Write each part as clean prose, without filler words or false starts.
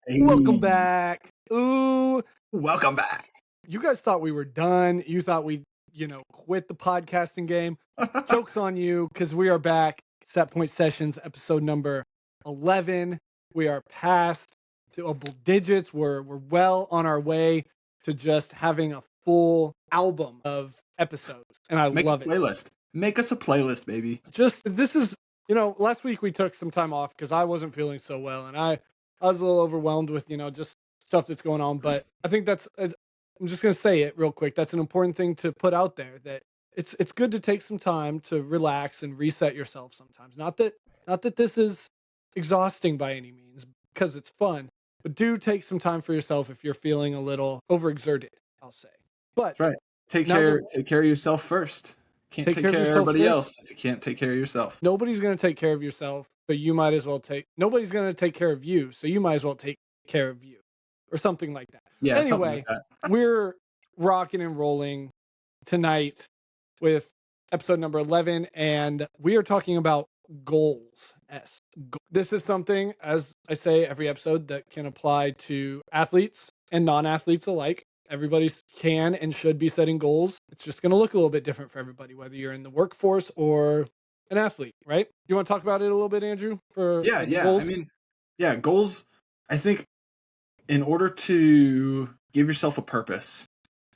Welcome Hey, back. Ooh, welcome back. you guys thought we were done. You thought we, quit the podcasting game. Joke's on you because we are back. Set Point Sessions, episode number 11. We are past double digits. We're well on our way to just having a full album of episodes, and I Make a love it. playlist. Make us a playlist, baby. Just this is, last week we took some time off because I wasn't feeling so well, and I was a little overwhelmed with just stuff that's going on. But I think I'm just gonna say it real quick. That's an important thing to put out there. That it's good to take some time to relax and reset yourself sometimes. Not that this is exhausting by any means, because it's fun. But do take some time for yourself if you're feeling a little overexerted, I'll say. But That's right. Take now that care. Take care of yourself first. Can't take take care of care of yourself everybody first. else if you can't take care of yourself. Nobody's going to take care of yourself, but you might as well nobody's going to take care of you, so you might as well take care of you, or something like that. Yeah, something like Anyway, that. we're rocking and rolling tonight with episode number 11, and we are talking about goals. This is something, as I say every episode, that can apply to athletes and non-athletes alike. Everybody can and should be setting goals. It's just going to look a little bit different for everybody, whether you're in the workforce or an athlete, right? You want to talk about it a little bit, Andrew, for Yeah, the yeah. I goals? mean, yeah, goals. I think in order to give yourself a purpose,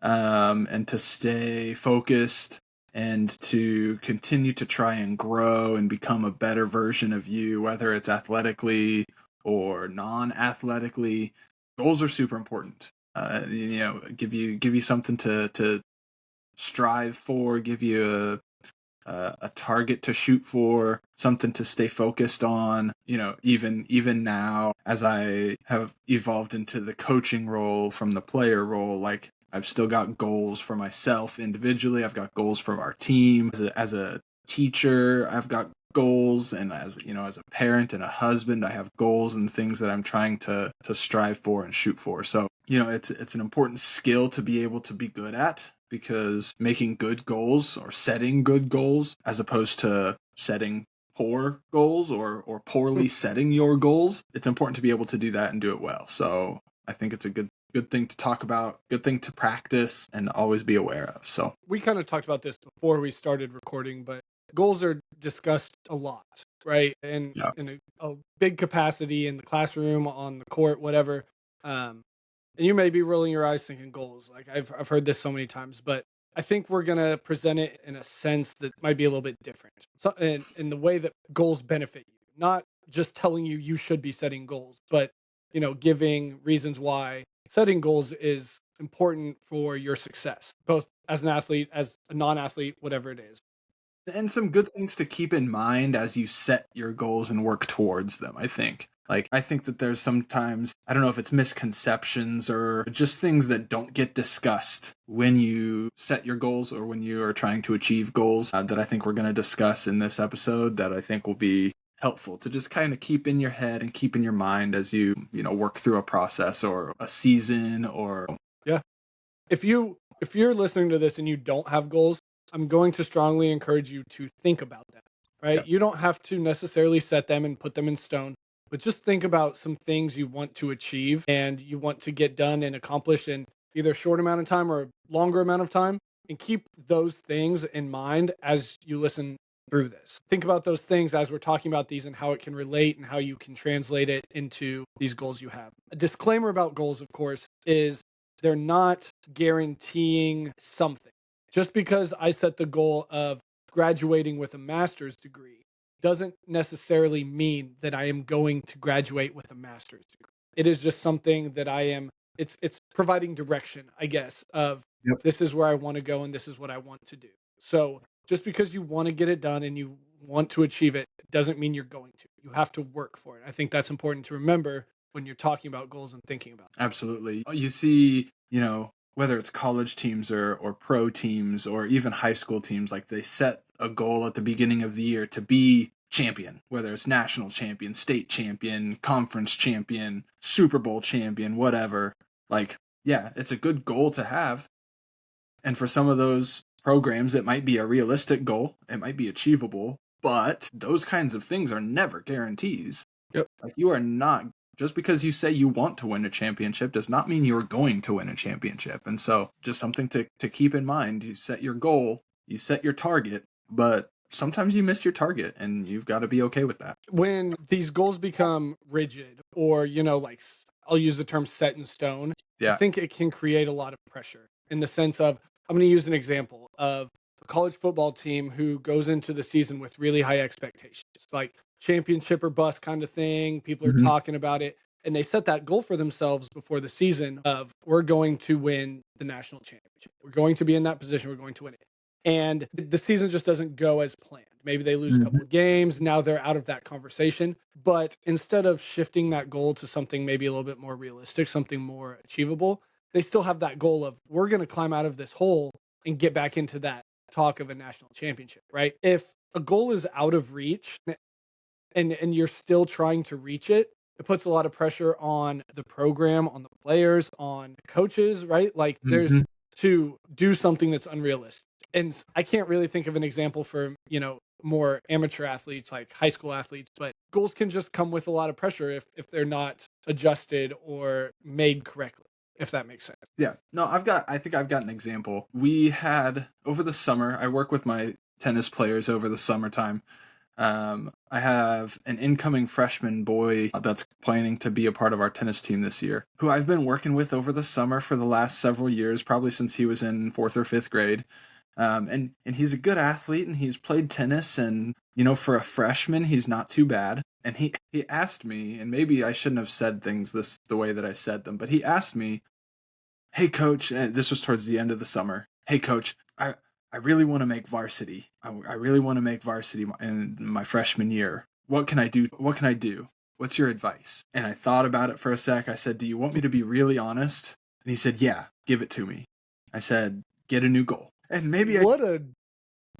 and to stay focused and to continue to try and grow and become a better version of you, whether it's athletically or non-athletically, goals are super important. Give you something to strive for, give you a target to shoot for, something to stay focused on. Even now, as I have evolved into the coaching role from the player role, like I've still got goals for myself individually. I've got goals for our team. As a teacher, I've got goals, and as a parent and a husband, I have goals and things that I'm trying to strive for and shoot for. So it's an important skill to be able to be good at, because making good goals or setting good goals as opposed to setting poor goals or poorly setting your goals, it's important to be able to do that and do it well. So I think it's a good thing to talk about, good thing to practice and always be aware of. So We kind of talked about this before we started recording, but goals are discussed a lot, right? And yeah. in a big capacity in the classroom, on the court, whatever. And you may be rolling your eyes thinking goals. Like I've heard this so many times, but I think we're gonna present it in a sense that might be a little bit different. So in the way that goals benefit you, not just telling you you should be setting goals, but giving reasons why setting goals is important for your success, both as an athlete, as a non-athlete, whatever it is. And some good things to keep in mind as you set your goals and work towards them, I think. Like, I think that there's sometimes, I don't know if it's misconceptions or just things that don't get discussed when you set your goals or when you are trying to achieve goals, that I think we're going to discuss in this episode, that I think will be helpful to just kind of keep in your head and keep in your mind as you work through a process or a season or. Yeah. If you're listening to this and you don't have goals, I'm going to strongly encourage you to think about them. Yeah. Right? You don't have to necessarily set them and put them in stone, but just think about some things you want to achieve and you want to get done and accomplish in either a short amount of time or a longer amount of time, and keep those things in mind as you listen through this. Think about those things as we're talking about these and how it can relate and how you can translate it into these goals you have. A disclaimer about goals, of course, is they're not guaranteeing something. Just because I set the goal of graduating with a master's degree doesn't necessarily mean that I am going to graduate with a master's degree. It is just something that it's providing direction, I guess, of Yep. this is where I want to go and this is what I want to do. So just because you want to get it done and you want to achieve it doesn't mean you're going to. You have to work for it. I think that's important to remember when you're talking about goals and thinking about them. Absolutely. You see, whether it's college teams or pro teams or even high school teams, like they set a goal at the beginning of the year to be champion, whether it's national champion, state champion, conference champion, Super Bowl champion, whatever. Like, yeah, it's a good goal to have. And for some of those programs, it might be a realistic goal, it might be achievable, but those kinds of things are never guarantees. Yep. Like, you are not Just because you say you want to win a championship does not mean you're going to win a championship. And so just something to keep in mind. You set your goal, you set your target, but sometimes you miss your target and you've got to be okay with that. When these goals become rigid or, like I'll use the term set in stone, I Yeah. think it can create a lot of pressure in the sense of, I'm going to use an example of a college football team who goes into the season with really high expectations, like championship or bust kind of thing. People are Mhm. talking about it. And they set that goal for themselves before the season of, we're going to win the national championship. We're going to be in that position. We're going to win it. And the season just doesn't go as planned. Maybe they lose a Mhm. couple of games. Now they're out of that conversation. But instead of shifting that goal to something maybe a little bit more realistic, something more achievable, they still have that goal of, we're going to climb out of this hole and get back into that talk of a national championship, right? If a goal is out of reach and you're still trying to reach it, it puts a lot of pressure on the program, on the players, on coaches, right? Like there's Mhm. to do something that's unrealistic. And I can't really think of an example for, more amateur athletes like high school athletes, but goals can just come with a lot of pressure if they're not adjusted or made correctly, if that makes sense. Yeah. No, I think I've got an example. We had over the summer, I work with my tennis players over the summertime. I have an incoming freshman boy that's planning to be a part of our tennis team this year, who I've been working with over the summer for the last several years, probably since he was in fourth or fifth grade. And he's a good athlete and he's played tennis and for a freshman he's not too bad. And he asked me, and maybe I shouldn't have said things the way that I said them, but he asked me, "Hey coach," and this was towards the end of the summer. "Hey coach, I really want to make varsity. I really want to make varsity in my freshman year. What can I do? What can I do? What's your advice?" And I thought about it for a sec. I said, "Do you want me to be really honest?" And he said, "Yeah, give it to me." I said, "Get a new goal." And What a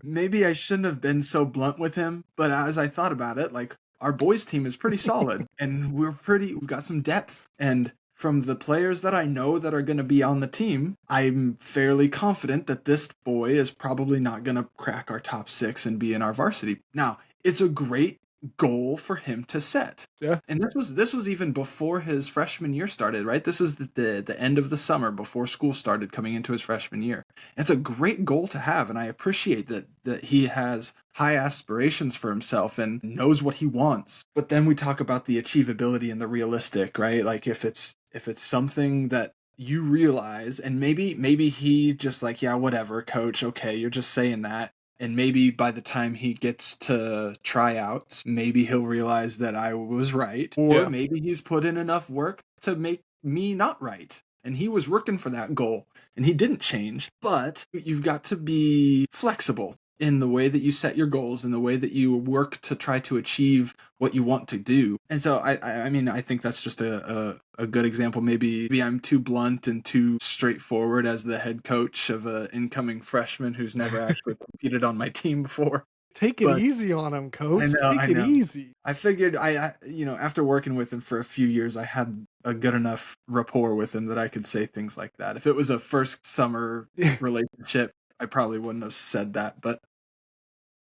maybe I shouldn't have been so blunt with him, but as I thought about it, like our boys team is pretty solid and we've got some depth. And from the players that I know that are going to be on the team, I'm fairly confident that this boy is probably not going to crack our top 6 and be in our varsity. Now, it's a great goal for him to set. yeah. And this was even before his freshman year started, right? This is the end of the summer before school started coming into his freshman year. It's a great goal to have, and I appreciate that he has high aspirations for himself and knows what he wants. But then we talk about the achievability and the realistic, right? Like if it's something that you realize, and maybe he just like, yeah, whatever, coach, okay, you're just saying that. And maybe by the time he gets to tryouts, maybe he'll realize that I was right. Or Yeah. maybe he's put in enough work to make me not right. And he was working for that goal and he didn't change. But you've got to be flexible in the way that you set your goals and the way that you work to try to achieve what you want to do. And so I mean, I think that's just a good example. Maybe I'm too blunt and too straightforward as the head coach of an incoming freshman who's never actually competed on my team before. Take it But easy on him, I coach. know, Take I it know. easy. I figured after working with him for a few years, I had a good enough rapport with him that I could say things like that. If it was a first summer relationship, I probably wouldn't have said that, but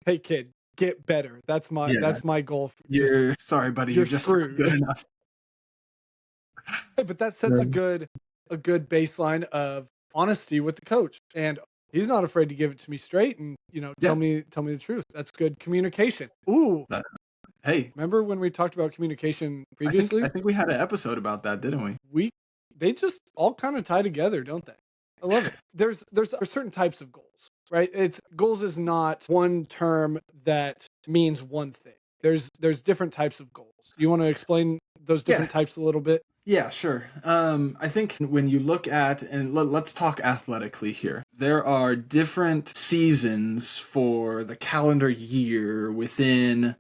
Hey kid, get better. That's my yeah, that's my goal. Just you're sorry, buddy, you're you're just not good screwed. enough. Hey, but that sets a Yeah. good baseline of honesty with the coach. And he's not afraid to give it to me straight and, Yeah. tell me the truth. That's good communication. Ooh, That hey, remember when we talked about communication I previously? think we had an episode about that, didn't we? We They just all kind of tie together, don't they? I love it. There's certain types of goals, right? It's goals is not one term that means one thing. There's different types of goals. You want to explain those Yeah. different types a little bit? Yeah, sure. I think when you look at, and let's talk athletically here, there are different seasons for the calendar year within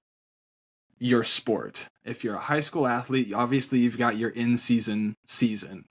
your sport. If you're a high school athlete, obviously you've got your season,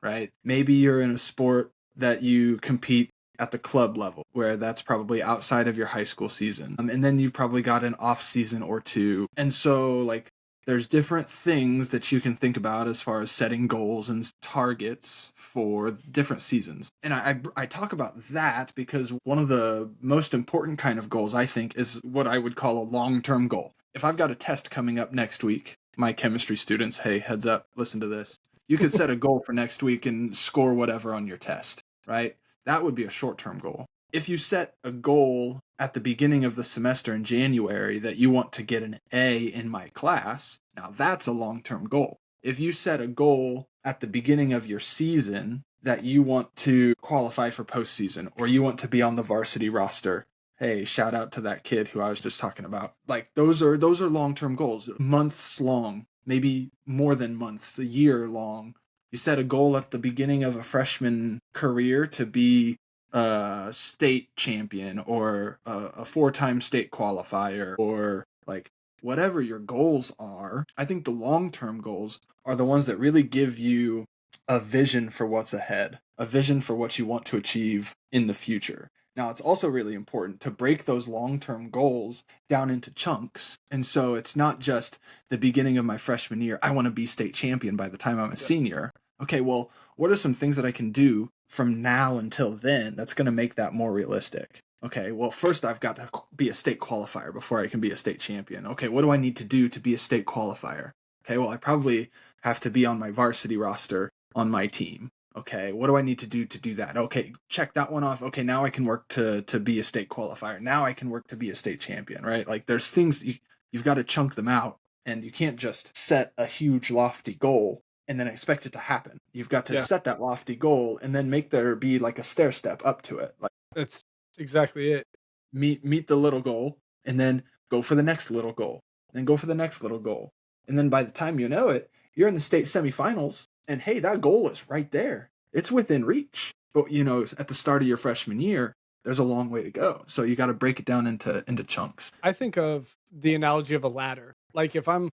right? Maybe you're in a sport that you compete at the club level, where that's probably outside of your high school season. And then you've probably got an off season or two. And so, like, there's different things that you can think about as far as setting goals and targets for different seasons. And I talk about that because one of the most important kind of goals, I think, is what I would call a long-term goal. If I've got a test coming up next week my chemistry students, hey, heads up, listen to this. You could set a goal for next week and score whatever on your test, right? That would be a short-term goal. If you set a goal at the beginning of the semester in January that you want to get an A in my class, now that's a long-term goal. If you set a goal at the beginning of your season that you want to qualify for postseason or you want to be on the varsity roster, hey, shout out to that kid who I was just talking about. Like those are long-term goals, months long, maybe more than months, a year long. You set a goal at the beginning of a freshman career to be a state champion or a four-time state qualifier or like whatever your goals are. I think the long-term goals are the ones that really give you a vision for what's ahead, a vision for what you want to achieve in the future. Now, it's also really important to break those long-term goals down into chunks. And so it's not just the beginning of my freshman year, I want to be state champion by the time I'm a senior. Okay, well, what are some things that I can do from now until then that's going to make that more realistic? Okay, well, first I've got to be a state qualifier before I can be a state champion. Okay, what do I need to do to be a state qualifier? Okay, well, I probably have to be on my varsity roster on my team. Okay, what do I need to do that? Okay, check that one off. Okay, now I can work to be a state qualifier. Now I can work to be a state champion, right? Like there's things you've got to chunk them out, and you can't just set a huge lofty goal and then expect it to happen. You've got to set that lofty goal and then make there be like a stair step up to it. Like That's exactly it. meet the little goal and then go for the next little goal, then go for the next little goal. And then by the time you know it, you're in the state semifinals. And hey, that goal is right there. It's within reach. But, you know, at the start of your freshman year, there's a long way to go. So you got to break it down into chunks. I think of the analogy of a ladder. Like if I'm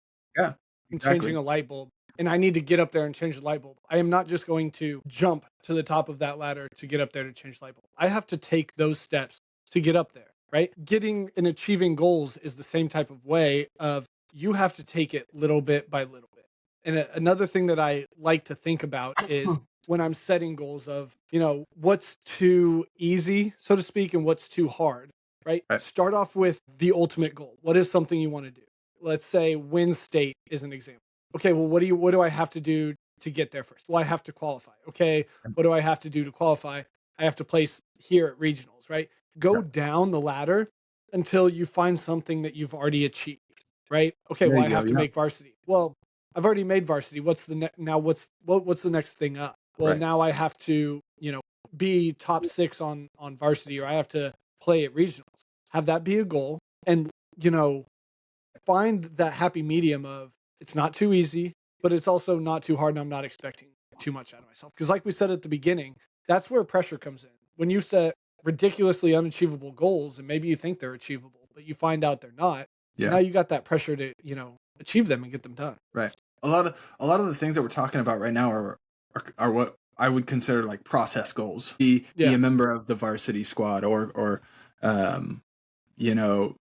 changing a light bulb and I need to get up there and change the light bulb, I am not just going to jump to the top of that ladder to get up there to change the light bulb. I have to take those steps to get up there, right? Getting and achieving goals is the same type of way of you have to take it little bit by little bit. And another thing that I like to think about is when I'm setting goals of, you know, what's too easy, so to speak, and what's too hard, right? Start off with the ultimate goal. What is something you want to do? Let's say win state is an example. Okay, well, what do I have to do to get there first? Well, I have to qualify. Okay, what do I have to do to qualify? I have to place here at regionals, right? Go down the ladder until you find something that you've already achieved, right? Okay, well, I have to make varsity. Well, I've already made varsity. What's the now? What's the next thing up? Well, now I have to, you know, be top 6 on varsity, or I have to play at regionals. Have that be a goal, and you know, find that happy medium of it's not too easy, but it's also not too hard, and I'm not expecting too much out of myself. Because, like we said at the beginning, that's where pressure comes in. When you set ridiculously unachievable goals, and are think they're achievable, but you find out they're not. Now you got that pressure to, you know, achieve them and get them done. Right. A lot of the things that we're talking about right now are what I would consider like process goals. Be a member of the varsity squad or you know,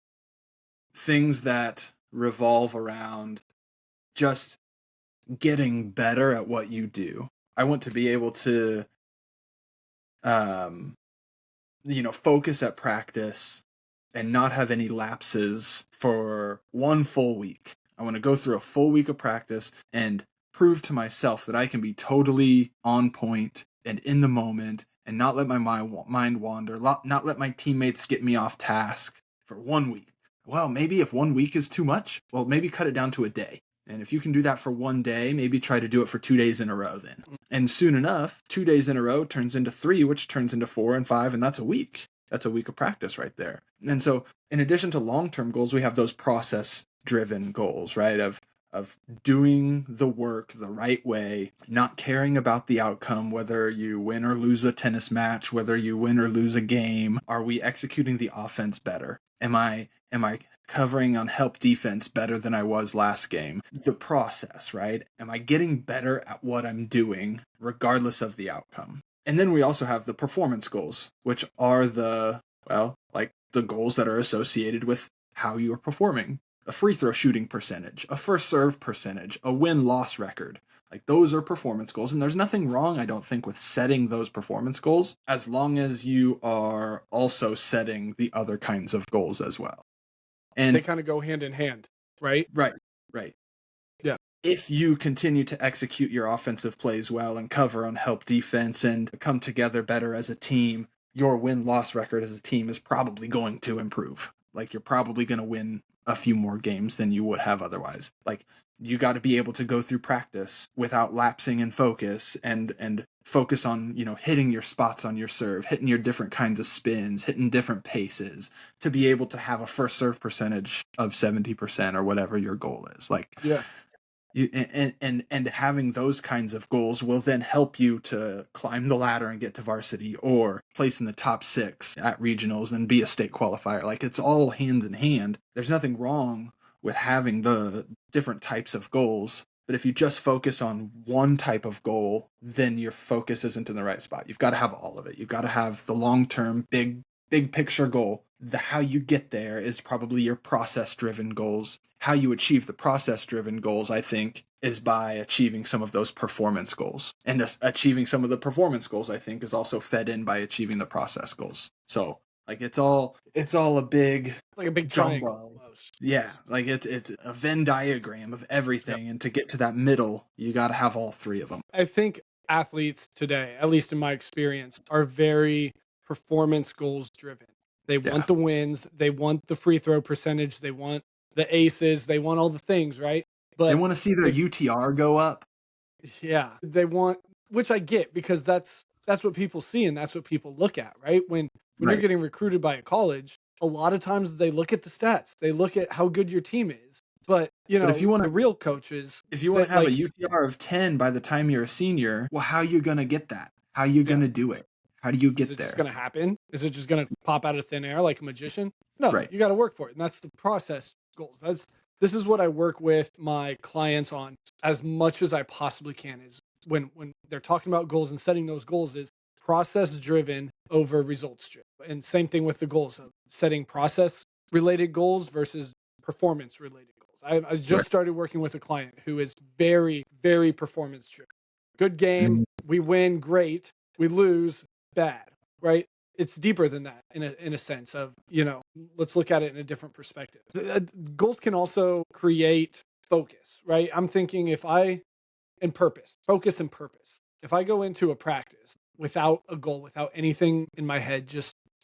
things that revolve around just getting better at what you do. I want to be able to you know, focus at practice and not have any lapses for one full week. I want to go through a full week of practice and prove to myself that I can be totally on point and in the moment and not let my mind wander, not let my teammates get me off task for 1 week. Well, maybe if 1 week is too much, well, maybe cut it down to a day. And if you can do that for 1 day, maybe try to do it for 2 days in a row then. And soon enough, 2 days in a row turns into 3, which turns into 4 and 5, and that's a week. That's a week of practice right there. And so in addition to long-term goals, we have those process-driven goals, right? Of doing the work the right way, not caring about the outcome, whether you win or lose a tennis match, whether you win or lose a game. Are we executing the offense better? Am I covering on help defense better than I was last game? The process, right? Am I getting better at what I'm doing regardless of the outcome? And then we also have the performance goals, which are the goals that are associated with how you are performing. A free throw shooting percentage, a first serve percentage, a win-loss record. Like those are performance goals, and there's nothing wrong, I don't think, with setting those performance goals as long as you are also setting the other kinds of goals as well. And they kind of go hand in hand, right? Right. Yeah. if you continue to execute your offensive plays well and cover on help defense and come together better as a team, your win-loss record as a team is probably going to improve. Like, you're probably going to win a few more games than you would have otherwise. Like, you got to be able to go through practice without lapsing in focus and focus on, hitting your spots on your serve, hitting your different kinds of spins, hitting different paces to be able to have a first serve percentage of 70% or whatever your goal is. Like, Yeah. and having those kinds of goals will then help you to climb the ladder and get to varsity or place in the top 6 at regionals and be a state qualifier. Like, it's all hands in hand. There's nothing wrong with having the different types of goals, but if you just focus on one type of goal, then your focus isn't in the right spot. You've got to have all of it. You've got to have the long-term big picture goal. How you get there is probably your process-driven goals. How you achieve the process-driven goals, I think, is by achieving some of those performance goals. And achieving some of the performance goals, I think, is also fed in by achieving the process goals. So, like, it's all a big, It's like a big jumbo. triangle almost. Yeah, like it's a Venn diagram of everything, and to get to that middle, you got to have all 3 of them. I think athletes today, at least in my experience, are very performance goals driven. They want the wins, they want the free throw percentage, they want the aces, they want all the things, right? They But want to see their UTR go up. yeah, they want, which I get, because that's what people see and that's what people look at, right? When you're Right. getting recruited by a college, a lot of times they look at the stats, they look at how good your team is. But if you the real coaches, If you want to that, have a like, UTR of 10 by the time you're a senior, well, how are you going to get that? How are you Yeah. going to do it? How do you is get it there? just going to happen? Is it just going to pop out of thin air like a magician? No, Right. you got to work for it, and that's the process goals. This is what I work with my clients on as much as I possibly can. Is when they're talking about goals and setting those goals, is process driven over results driven, and same thing with the goals of setting process related goals versus performance related goals. I just Right. started working with a client who is very, very performance driven. Good game, we win, great. We lose, bad, right? It's deeper than that in a sense of, let's look at it in a different perspective. Goals can also create focus, right? I'm thinking focus and purpose. If I go into a practice without a goal, without anything in my head,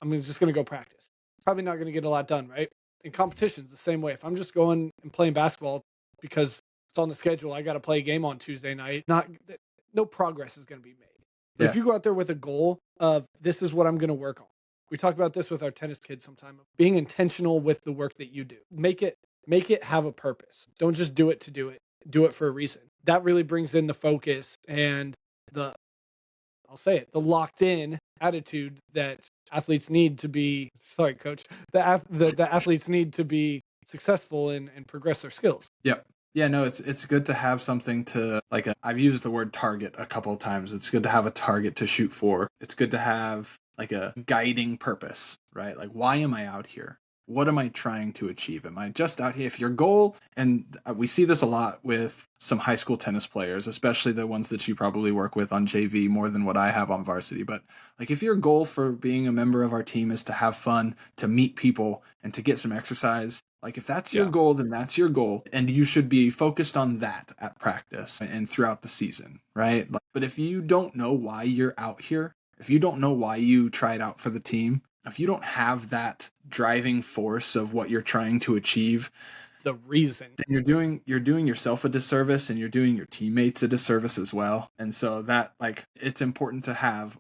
I'm just going to go practice. Probably not going to get a lot done, right? In competitions, the same way. If I'm just going and playing basketball because it's on the schedule, I got to play a game on Tuesday night. No progress is going to be made. But if you go out there with a goal of this is what I'm going to work on. We talked about this with our tennis kids sometime. Being intentional with the work that you do. Make it have a purpose. Don't just do it to do it. Do it for a reason. That really brings in the focus and the the locked in attitude that athletes need to be, sorry coach, the athletes need to be successful and progress their skills. Yep. Yeah, no, it's good to have something to, like, I've used the word target a couple of times. It's good to have a target to shoot for. It's good to have like a guiding purpose, right? Like, why am I out here? What am I trying to achieve? Am I just out here? If your goal, and we see this a lot with some high school tennis players, especially the ones that you probably work with on JV more than what I have on varsity. But like, if your goal for being a member of our team is to have fun, to meet people, and to get some exercise, like, if that's your goal, then that's your goal. And you should be focused on that at practice and throughout the season, right? But if you don't know why you're out here, if you don't know why you tried out for the team, if you don't have that driving force of what you're trying to achieve, the reason, then you're doing yourself a disservice and you're doing your teammates a disservice as well. And so that, like, it's important to have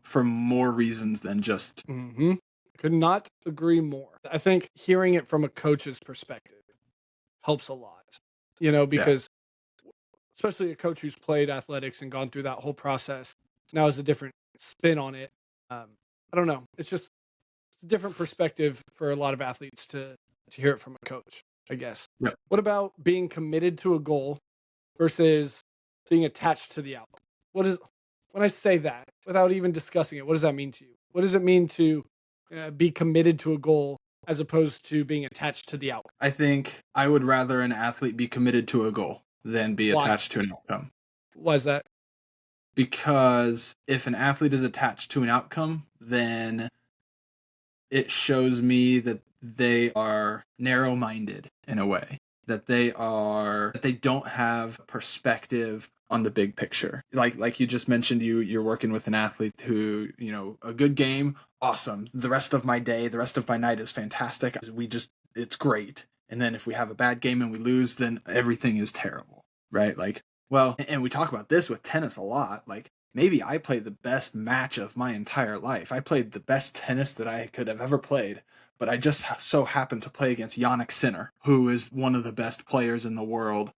for more reasons than just could not agree more. I think hearing it from a coach's perspective helps a lot, because especially a coach who's played athletics and gone through that whole process now has a different spin on it. I don't know. It's a different perspective for a lot of athletes to hear it from a coach, I guess. Yep. What about being committed to a goal versus being attached to the outcome? When I say that, without even discussing it, what does that mean to you? What does it mean to be committed to a goal as opposed to being attached to the outcome? I think I would rather an athlete be committed to a goal than be attached to an outcome. Why is that? Because if an athlete is attached to an outcome, then it shows me that they are narrow-minded in a way. that they don't have perspective on the big picture. Like you just mentioned, you're working with an athlete who, a good game, awesome. The rest of my day, the rest of my night is fantastic. It's great. And then if we have a bad game and we lose, then everything is terrible, right? Like, well, and we talk about this with tennis a lot. Like, maybe I played the best match of my entire life. I played the best tennis that I could have ever played, but I just so happened to play against Yannick Sinner, who is one of the best players in the world,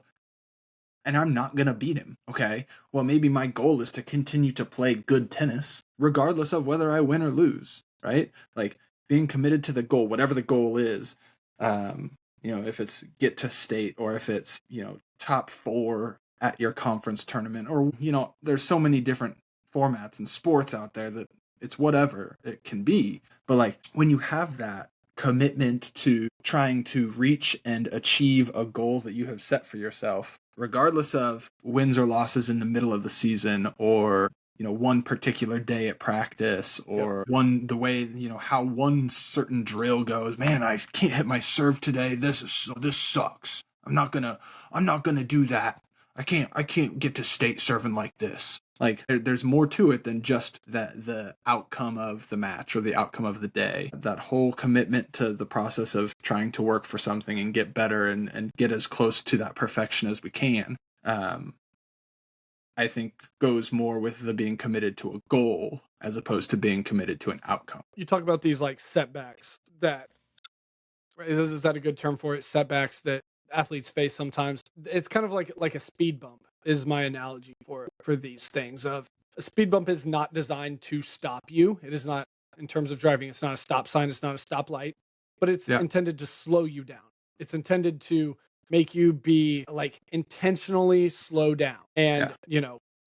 and I'm not going to beat him, okay? Well, maybe my goal is to continue to play good tennis, regardless of whether I win or lose, right? Like, being committed to the goal, whatever the goal is, if it's get to state, or if it's, top 4 at your conference tournament, or, there's so many different formats and sports out there that it's whatever it can be. But like, when you have that commitment to trying to reach and achieve a goal that you have set for yourself, regardless of wins or losses in the middle of the season, or one particular day at practice, or the way how one certain drill goes, man, I can't hit my serve today, this sucks, I'm not gonna do that, I can't get to state serving like this. Like, there's more to it than just the outcome of the match or the outcome of the day. That whole commitment to the process of trying to work for something and get better and get as close to that perfection as we can, I think goes more with the being committed to a goal as opposed to being committed to an outcome. You talk about these like setbacks that, right, is that a good term for it? Setbacks that athletes face sometimes. It's kind of like a speed bump is my analogy for these things. Of a speed bump is not designed to stop you. It is not, in terms of driving, it's not a stop sign, it's not a stoplight, but it's Yeah. intended to slow you down. It's intended to make you be like intentionally slow down and,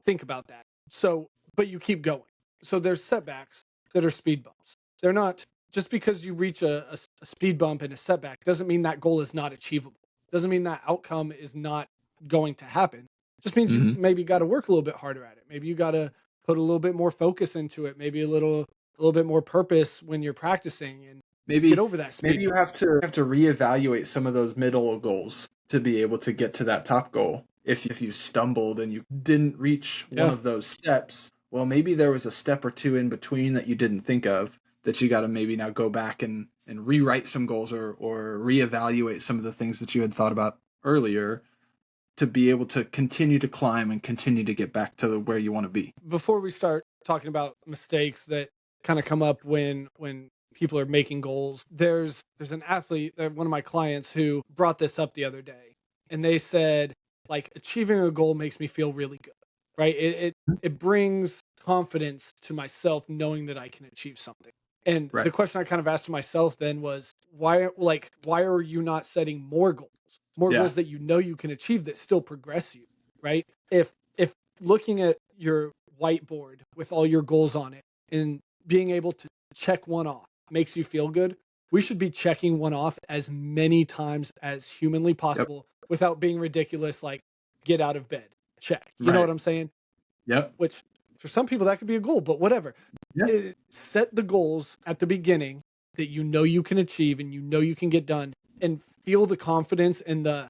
think about that. So, but you keep going. So there's setbacks that are speed bumps. They're not, just because you reach a speed bump and a setback doesn't mean that goal is not achievable. Doesn't mean that outcome is not going to happen. Just means you Mm-hmm. maybe got to work a little bit harder at it. Maybe you got to put a little bit more focus into it. Maybe a little bit more purpose when you're practicing, and Maybe get over that speed maybe you bump. have to reevaluate some of those middle goals to be able to get to that top goal. If you stumbled and you didn't reach one Yeah. of those steps, well, maybe there was a step or two in between that you didn't think of, that you got to maybe now go back and rewrite some goals, or reevaluate some of the things that you had thought about earlier, to be able to continue to climb and continue to get back to where you want to be. Before we start talking about mistakes that kind of come up when people are making goals, there's an athlete, one of my clients, who brought this up the other day, and they said, like, achieving a goal makes me feel really good, right? It brings confidence to myself knowing that I can achieve something. And Right. the question I kind of asked myself then was, why are you not setting more goals? More Yeah. goals that you can achieve that still progress you, right? If looking at your whiteboard with all your goals on it and being able to check one off makes you feel good, we should be checking one off as many times as humanly Yep. possible without being ridiculous, like get out of bed, check. You know Right. what I'm saying? Yep. Which for some people that could be a goal, but whatever. Yeah. Set the goals at the beginning that you can achieve and you can get done, and feel the confidence and the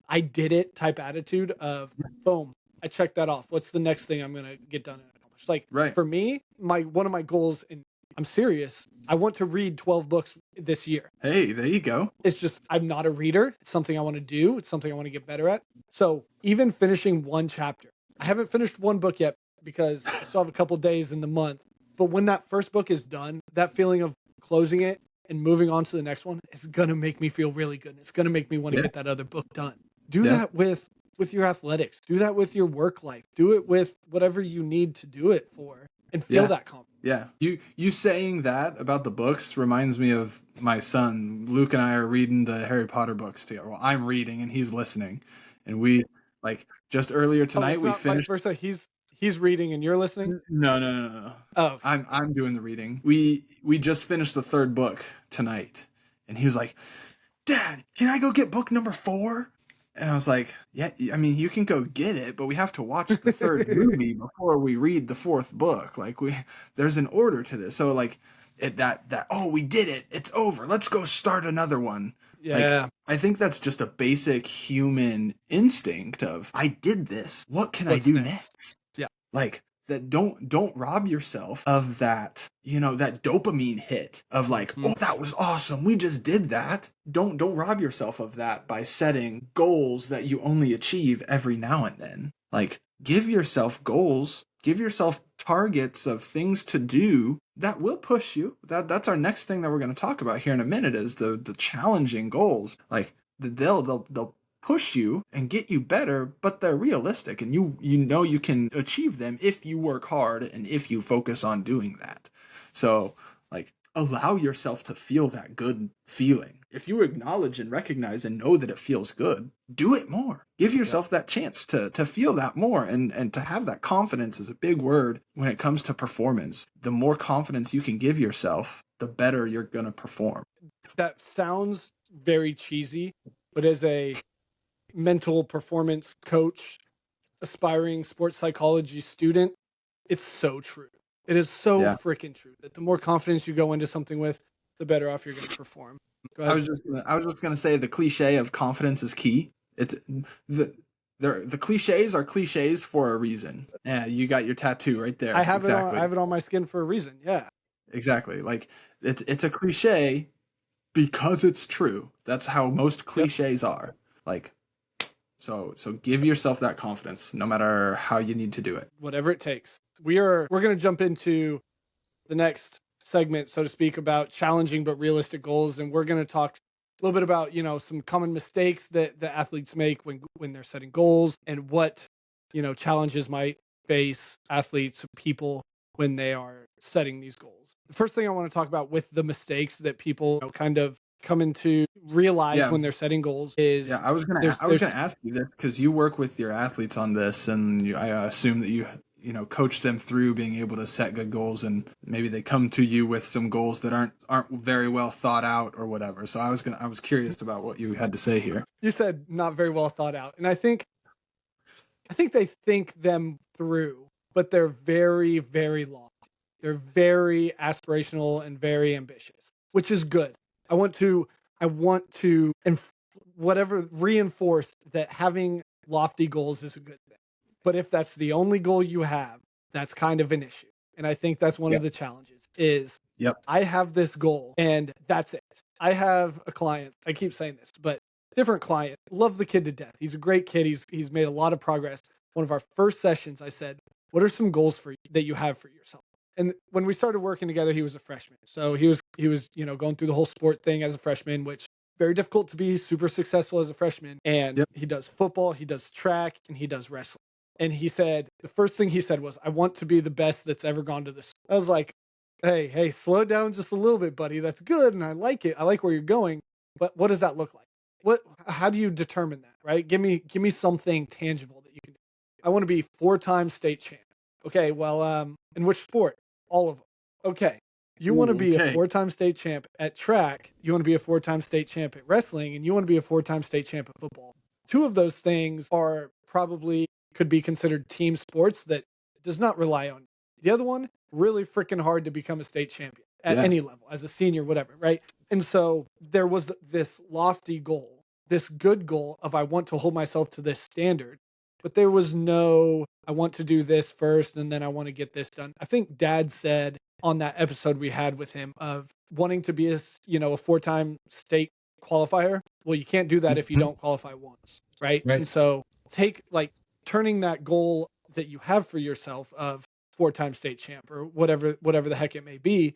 I did it type attitude of, boom, I checked that off. What's the next thing I'm gonna get done and accomplish? Like, Right. for me, one of my goals, and I'm serious, I want to read 12 books this year. Hey, there you go. It's just, I'm not a reader. It's something I want to do. It's something I want to get better at. So even finishing one chapter, I haven't finished one book yet because I still have a couple days in the month. But when that first book is done, that feeling of closing it and moving on to the next one is gonna make me feel really good. It's gonna make me want to Yeah. get that other book done. Do Yeah. that with your athletics. Do that with your work life. Do it with whatever you need to do it for, and feel Yeah. that confidence. Yeah, you saying that about the books reminds me of my son. Luke and I are reading the Harry Potter books together. Well, I'm reading and he's listening, and we, like, just earlier Oh, tonight it's we not vice finished. versa. He's reading and you're listening. No, no, no, no, no. Oh, okay. I'm doing the reading. We just finished the third book tonight, and he was like, "Dad, can I go get book number 4?" And I was like, "Yeah, I mean, you can go get it, but we have to watch the third movie before we read the fourth book. Like, there's an order to this." So, like, oh, we did it, it's over, let's go start another one. Like, Yeah. I think that's just a basic human instinct of, I did this, what can I What's do next? next? Yeah. Like, that, don't rob yourself of that, that dopamine hit of like, Mhm. oh, that was awesome, we just did that. Don't rob yourself of that by setting goals that you only achieve every now and then. Like, give yourself goals, give yourself targets of things to do that will push you. That's our next thing that we're going to talk about here in a minute, is the challenging goals. Like, they'll push you and get you better, but they're realistic, and you can achieve them if you work hard and if you focus on doing that. So, like, allow yourself to feel that good feeling. If you acknowledge and recognize and know that it feels good, do it more. Give Yep. yourself that chance to feel that more, and to have that confidence is a big word when it comes to performance. The more confidence you can give yourself, the better you're going to perform. That sounds very cheesy, but as a mental performance coach, aspiring sports psychology student, it's so true. It is so Yeah. freaking true that the more confidence you go into something with, the better off you're going to perform. Go I ahead. was just gonna say the cliche of confidence is key. It's the cliches are cliches for a reason. Yeah, you got your tattoo right I there. have it on. I Exactly. have it on my skin for a reason. Yeah. Exactly. Like, it's a cliche because it's true. That's how most Yep. cliches are. Like, so give yourself that confidence no matter how you need to do it. Whatever it takes. We're going to jump into the next segment, so to speak, about challenging but realistic goals, and we're going to talk a little bit about some common mistakes that the athletes make when they're setting goals, and what challenges might face athletes, people, when they are setting these goals. The first thing I want to talk about with the mistakes that people kind of come into realize Yeah. when they're setting goals Yeah, is I was gonna ask you this because you work with your athletes on this, and I assume that you coach them through being able to set good goals, and maybe they come to you with some goals that aren't very well thought out or whatever. So I was curious about what you had to say here. you said not very well thought out, and I think they think them through, but they're very, very long. They're very aspirational and very ambitious, which is good. I want to whatever reinforce that having lofty goals is a good thing. But if that's the only goal you have, that's kind of an issue. And I think that's one of Yep. the challenges is Yep. I have this goal and that's it. I have a client. I keep saying this, but different client. Love the kid to death. He's a great kid. He's made a lot of progress. One of our first sessions, I said, "What are some goals that you have for yourself?" And when we started working together, he was a freshman. So he was going through the whole sport thing as a freshman, which very difficult to be super successful as a freshman. And Yep. he does football, he does track, and he does wrestling. And he said the first thing he said was, "I want to be the best that's ever gone to this." I was like, hey, slow down just a little bit, buddy. That's good, and I like it. I like where you're going, but what does that look like? How do you determine that? Right? Give me something tangible that you can do. I want to be four-time state champ. Okay, well, in which sport? All of them. Okay, you want to Ooh, be a okay. four-time state champ at track. You want to be a four-time state champ at wrestling, and you want to be a four-time state champ at football. Two of those things are probably could be considered team sports that does not rely on you. The other one, really freaking hard to become a state champion at Yeah. any level, as a senior, whatever, right? And so there was this lofty goal, this good goal of I want to hold myself to this standard, but there was no I want to do this first and then I want to get this done. I think Dad said on that episode we had with him of wanting to be a four-time state qualifier. Well, you can't do that if you Mhm. don't qualify once, right? Right. And so take like turning that goal that you have for yourself of four-time state champ or whatever the heck it may be.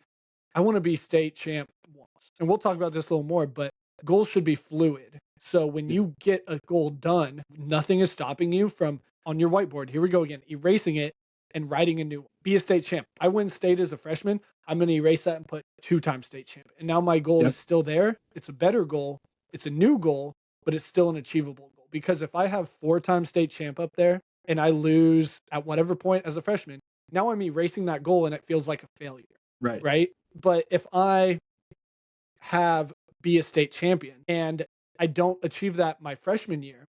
I want to be state champ once. And we'll talk about this a little more, but goals should be fluid. So when Yeah. you get a goal done, nothing is stopping you from on your whiteboard. Here we go again, erasing it and writing a new one. Be a state champ. I win state as a freshman. I'm going to erase that and put two-time state champ. And now my goal Yep. is still there. It's a better goal. It's a new goal, but it's still an achievable goal. Because if I have four-time state champ up there and I lose at whatever point as a freshman, now I'm erasing that goal and it feels like a failure, Right. right? But if I have be a state champion and I don't achieve that my freshman year,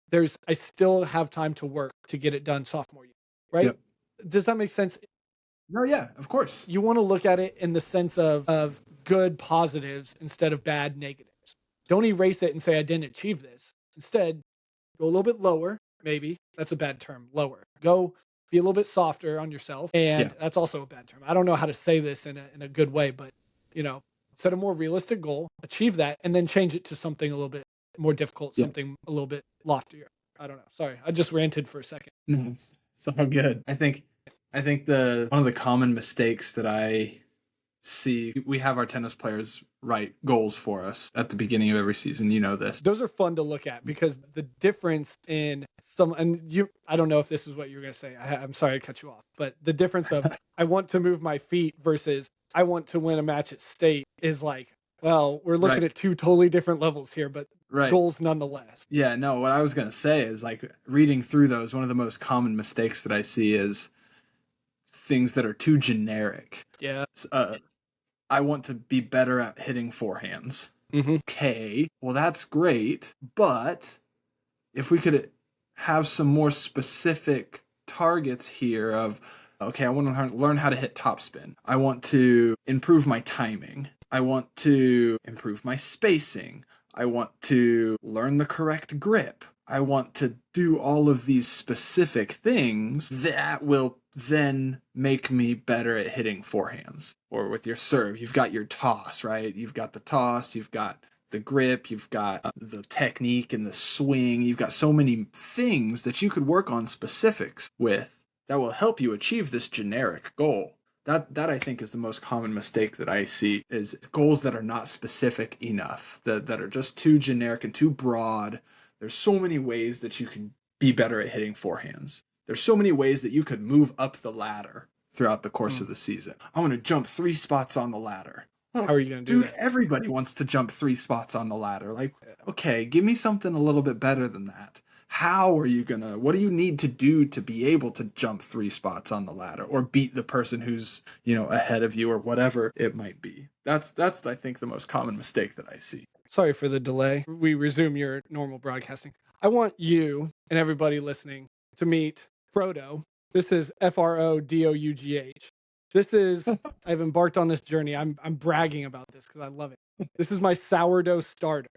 I still have time to work to get it done sophomore year, right? Yep. Does that make sense? No, yeah, of course. You want to look at it in the sense of good positives instead of bad negatives. Don't erase it and say I didn't achieve this. Instead, go a little bit lower, maybe. That's a bad term, lower. Go be a little bit softer on yourself. Yeah, And that's also a bad term. I don't know how to say this in a good way, but you know, set a more realistic goal, achieve that, and then change it to something a little bit more difficult, yeah. something a little bit loftier. I don't know. Sorry. I just ranted for a second. No, it's all good. I think the one of the common mistakes that I see, we have our tennis players write goals for us at the beginning of every season. You know this. Those are fun to look at because the difference in some and you I don't know if this is what you're going to say. I'm sorry to cut you off, but the difference of I want to move my feet versus I want to win a match at state is like, well, we're looking Right, at two totally different levels here, but right. goals nonetheless. Yeah, no, what I was gonna say is like reading through those, one of the most common mistakes that I see is things that are too generic. Yeah. I want to be better at hitting forehands. Hmm. Okay, well that's great, but if we could have some more specific targets here of okay, I want to learn how to hit topspin. I want to improve my timing. I want to improve my spacing. I want to learn the correct grip. I want to do all of these specific things that will then make me better at hitting forehands. Or with your serve, you've got your toss, right? You've got the toss, you've got the grip, you've got the technique and the swing. You've got so many things that you could work on specifics with that will help you achieve this generic goal. That I think is the most common mistake that I see is goals that are not specific enough, that are just too generic and too broad. There's so many ways that you can be better at hitting forehands. There's so many ways that you could move up the ladder throughout the course Mm. of the season. I want to jump 3 spots on the ladder. How Well, are you going to do dude, that? everybody wants to jump 3 spots on the ladder. Like, Yeah. okay, give me something a little bit better than that. How are you gonna, what do you need to do to be able to jump 3 spots on the ladder or beat the person who's, ahead of you or whatever it might be? That's I think the most common mistake that I see. Sorry for the delay. We resume your normal broadcasting. I want you and everybody listening to meet Frodo. This is Frodough. This is I've embarked on this journey. I'm bragging about this because I love it. This is my sourdough starter.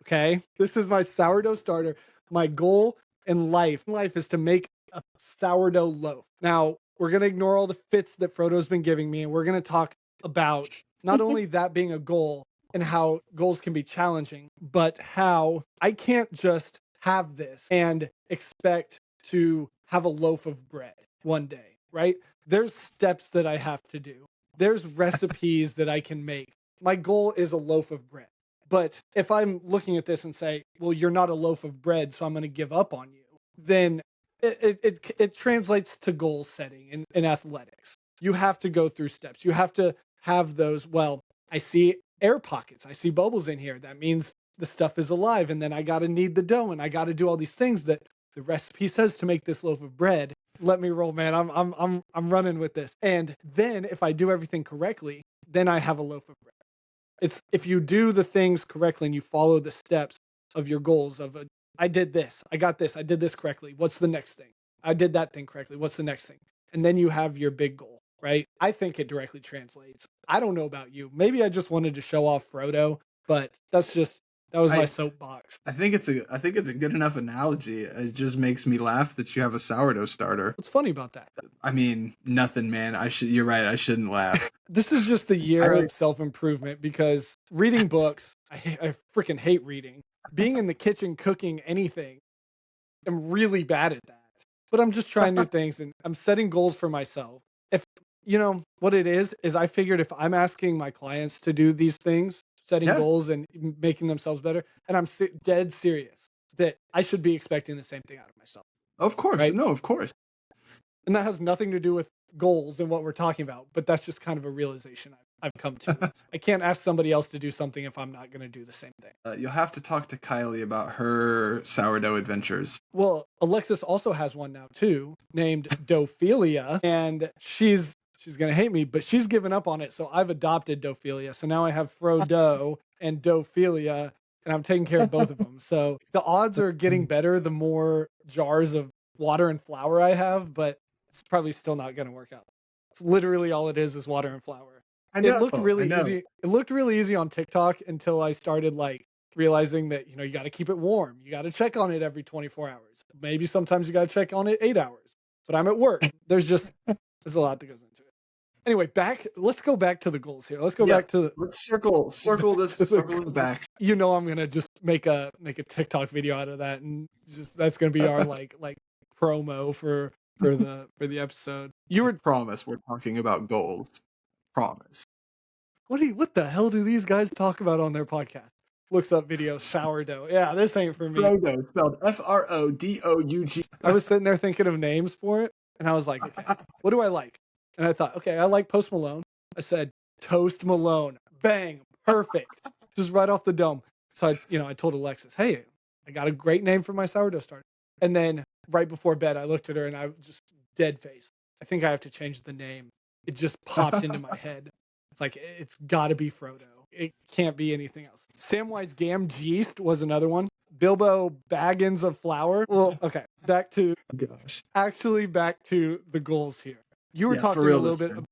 Okay? This is my sourdough starter. My goal in life is to make a sourdough loaf. Now, we're going to ignore all the fits that Frodo's been giving me, and we're going to talk about not only that being a goal and how goals can be challenging, but how I can't just have this and expect to have a loaf of bread one day, right? There's steps that I have to do. There's recipes that I can make. My goal is a loaf of bread. But if I'm looking at this and say, well, you're not a loaf of bread, so I'm going to give up on you, then it translates to goal setting in athletics. You have to go through steps. You have to have those. Well, I see air pockets. I see bubbles in here. That means the stuff is alive. And then I got to knead the dough and I got to do all these things that the recipe says to make this loaf of bread. Let me roll, man. I'm running with this. And then if I do everything correctly, then I have a loaf of bread. It's if you do the things correctly and you follow the steps of your goals I did this, I got this, I did this correctly. What's the next thing? I did that thing correctly. What's the next thing? And then you have your big goal, right? I think it directly translates. I don't know about you. Maybe I just wanted to show off Frodo, but that was my I soapbox. I think it's a good enough analogy. It just makes me laugh that you have a sourdough starter. What's funny about that? I mean, nothing, man. You're right. I shouldn't laugh. This is just the I year really, of self improvement because reading books, I freaking hate reading. Being in the kitchen cooking anything, I'm really bad at that. But I'm just trying new things and I'm setting goals for myself. If you know what it is I figured if I'm asking my clients to do these things, setting yeah, goals and making themselves better, and I'm dead serious that I should be expecting the same thing out of myself, of course. right? No, of course. And that has nothing to do with goals and what we're talking about, but that's just kind of a realization I've come to. I can't ask somebody else to do something if I'm not going to do the same thing. You'll have to talk to Kylie about her sourdough adventures. Well, Alexis also has one now too, named Dophilia, and she's gonna hate me, but she's given up on it. So I've adopted Dophilia. So now I have Frodo and Dophilia, and I'm taking care of both of them. So the odds are getting better the more jars of water and flour I have, but it's probably still not gonna work out. It's literally all it is water and flour. I It know, looked I really know. easy. It looked really easy on TikTok until I started like realizing that, you know, you got to keep it warm. You got to check on it every 24 hours. Maybe sometimes you got to check on it 8 hours. But I'm at work. There's a lot that goes into it. Anyway, let's go back to the goals here. Let's go Yeah, back to let's circle back this, to the circle in the goals. back. You know I'm gonna just make a TikTok video out of that, and just that's gonna be our like promo for the episode. You I were promise we're talking about goals. Promise. what the hell do these guys talk about on their podcast? Looks up video sourdough. Yeah, this ain't for me. Frodo, spelled Frodoug. I was sitting there thinking of names for it, and I was like, okay, what do I like? And I thought, okay, I like Post Malone. I said Toast Malone. Bang, perfect, just right off the dome. So I told Alexis, hey, I got a great name for my sourdough starter. And then right before bed, I looked at her and I was just dead face. I think I have to change the name. It just popped into my head. It's like it's got to be Frodo. It can't be anything else. Samwise Gamgeest was another one. Bilbo Baggins of Flour. Well, okay, Gosh. back to the goals here. You were Yeah, for talking a real little this bit time.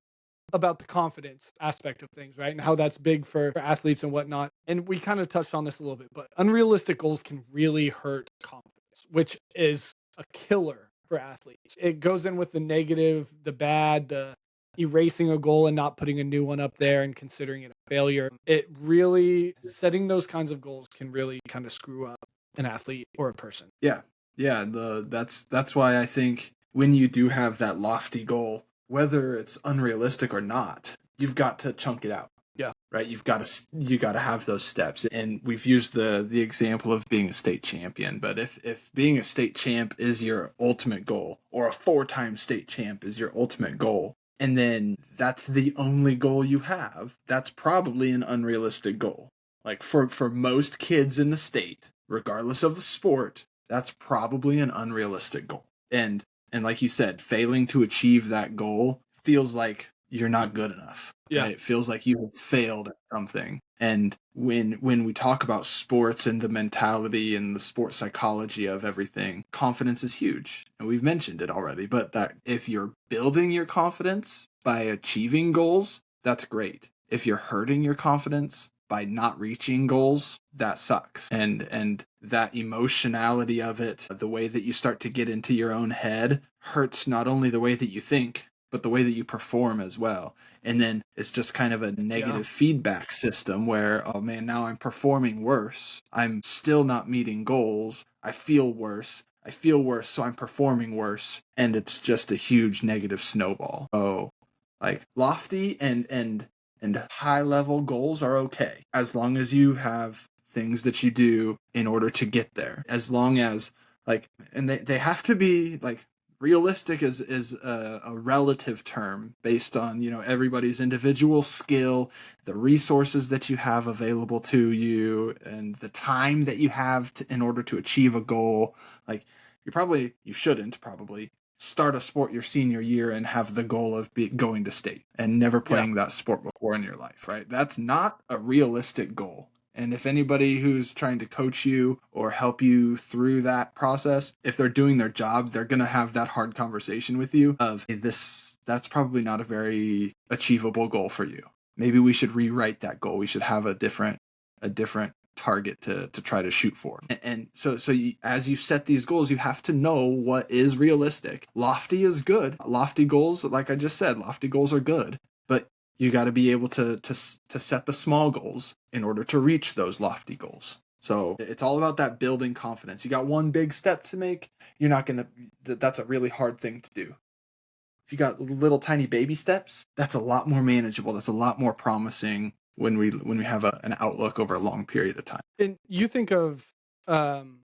about the confidence aspect of things, right? And how that's big for athletes and whatnot. And we kind of touched on this a little bit, but unrealistic goals can really hurt confidence, which is a killer for athletes. It goes in with the negative, the bad, the erasing a goal and not putting a new one up there and considering it a failure. It really, setting those kinds of goals can really kind of screw up an athlete or a person. Yeah. Yeah, that's why I think when you do have that lofty goal, whether it's unrealistic or not, you've got to chunk it out. Yeah. Right? You got to have those steps. And we've used the example of being a state champion, but if being a state champ is your ultimate goal, or a four-time state champ is your ultimate goal, and then that's the only goal you have, that's probably an unrealistic goal. Like for most kids in the state, regardless of the sport, that's probably an unrealistic goal. And like you said, failing to achieve that goal feels like you're not good enough. Yeah. Right? It feels like you have failed at something. And when we talk about sports and the mentality and the sport psychology of everything, confidence is huge. And we've mentioned it already, but that if you're building your confidence by achieving goals, that's great. If you're hurting your confidence by not reaching goals, that sucks. And that emotionality of it, the way that you start to get into your own head, hurts not only the way that you think, but the way that you perform as well. And then it's just kind of a negative feedback system where, oh man, now I'm performing worse. I'm still not meeting goals. I feel worse. So I'm performing worse. And it's just a huge negative snowball. Oh, like lofty and high level goals are okay as long as you have things that you do in order to get there. As long as and they have to be realistic is a relative term based on everybody's individual skill, the resources that you have available to you, and the time that you have in order to achieve a goal. Like you shouldn't probably start a sport your senior year and have the goal of going to state and never playing that sport before in your life, right? That's not a realistic goal. And if anybody who's trying to coach you or help you through that process, if they're doing their job, they're going to have that hard conversation with you of, hey, that's probably not a very achievable goal for you. Maybe we should rewrite that goal. We should have a different target to try to shoot for. And so as you set these goals, you have to know what is realistic. Lofty is good. Lofty goals, like I just said, lofty goals are good, but you got to be able to set the small goals in order to reach those lofty goals. So it's all about that building confidence. You got one big step to make. You're not going to, that's a really hard thing to do. If you got little tiny baby steps, that's a lot more manageable. That's a lot more promising when we have an outlook over a long period of time. And you think of,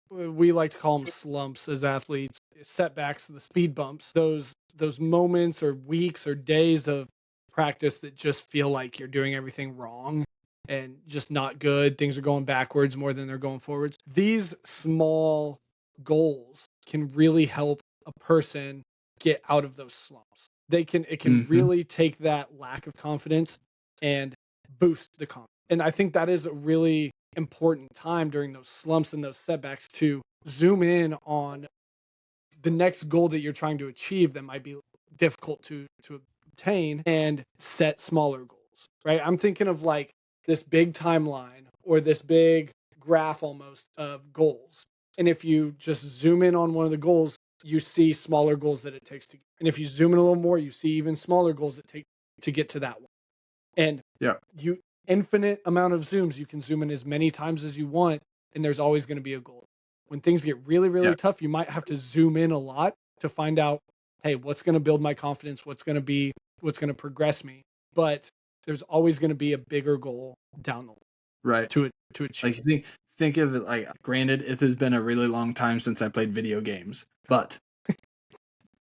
we like to call them slumps as athletes, setbacks, the speed bumps, those moments or weeks or days of practice that just feel like you're doing everything wrong and just not good. Things are going backwards more than they're going forwards. These small goals can really help a person get out of those slumps. It can really take that lack of confidence and boost the confidence. And I think that is a really important time during those slumps and those setbacks to zoom in on the next goal that you're trying to achieve that might be difficult to obtain and set smaller goals, right? I'm thinking of like this big timeline or this big graph almost of goals. And if you just zoom in on one of the goals, you see smaller goals that it takes to get. And if you zoom in a little more, you see even smaller goals that take to get to that one. And Yeah. you infinite amount of zooms, you can zoom in as many times as you want, and there's always going to be a goal. When things get really, Yeah. really tough, you might have to zoom in a lot to find out, hey, what's going to build my confidence? What's going to progress me? But there's always going to be a bigger goal down the line Right. to achieve. Like think of it like, granted, it has been a really long time since I played video games, but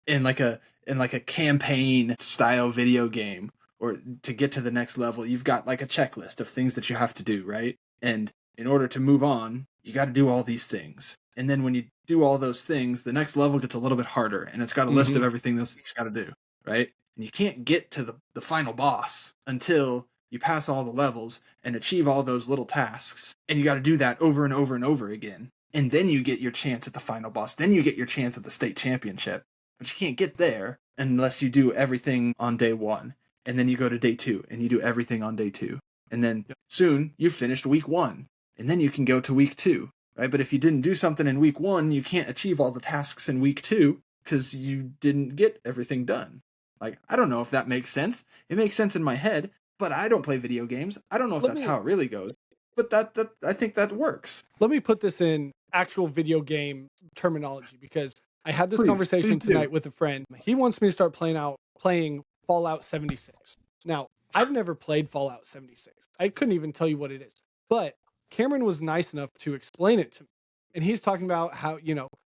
in like a campaign style video game, or to get to the next level, you've got like a checklist of things that you have to do, right? And in order to move on, you got to do all these things. And then when you do all those things, the next level gets a little bit harder, and it's got a list of everything else that you got to do, right? And you can't get to the final boss until you pass all the levels and achieve all those little tasks. And you got to do that over and over and over again. And then you get your chance at the final boss. Then you get your chance at the state championship. But you can't get there unless you do everything on day one. And then you go to day two and you do everything on day two. And then soon you've finished week one. And then you can go to week two, right? But if you didn't do something in week one, you can't achieve all the tasks in week two because you didn't get everything done. Like, I don't know if that makes sense. It makes sense in my head, but I don't play video games. I don't know if that's how it really goes. But that I think that works. Let me put this in actual video game terminology, because I had this conversation tonight with a friend. He wants me to start playing Fallout 76. Now, I've never played Fallout 76. I couldn't even tell you what it is. But Cameron was nice enough to explain it to me. And he's talking about how,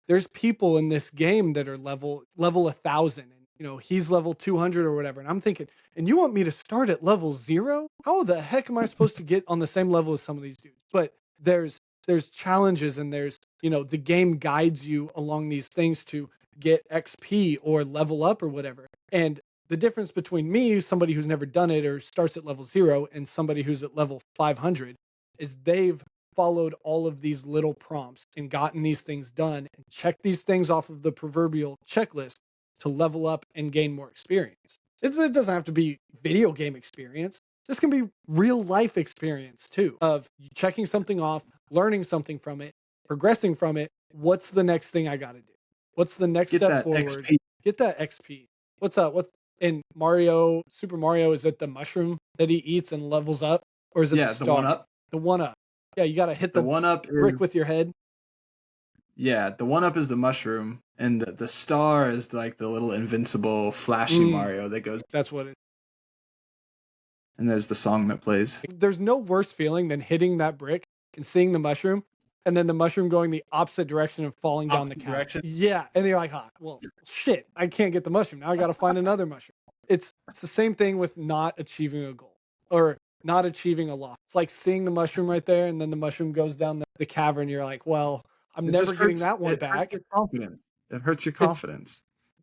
there's people in this game that are level 1,000, and he's level 200 or whatever. And I'm thinking, and you want me to start at level 0? How the heck am I supposed to get on the same level as some of these dudes? But there's challenges, and there's, the game guides you along these things to get XP or level up or whatever. And the difference between me, somebody who's never done it or starts at level 0, and somebody who's at level 500 is they've followed all of these little prompts and gotten these things done and checked these things off of the proverbial checklist to level up and gain more experience. It doesn't have to be video game experience. This can be real life experience too, of checking something off, learning something from it, progressing from it. What's the next thing I got to do? What's the next step forward? XP. Get that XP. What's in Super Mario, is it the mushroom that he eats and levels up? Or is it the star? 1-up? The 1-up. Yeah, you got to hit The the 1-up brick with your head. Yeah, the 1-up is the mushroom, and the star is like the little invincible, flashy Mario that goes. That's what it is. And there's the song that plays. There's no worse feeling than hitting that brick and seeing the mushroom, and then the mushroom going the opposite direction and falling down the couch. Yeah, and you're like, well, shit, I can't get the mushroom. Now I got to find another mushroom. It's the same thing with not achieving a goal or not achieving a lot. It's like seeing the mushroom right there, and then the mushroom goes down the cavern. You're like, well, I'm never getting that one back. It hurts your confidence. It hurts your confidence.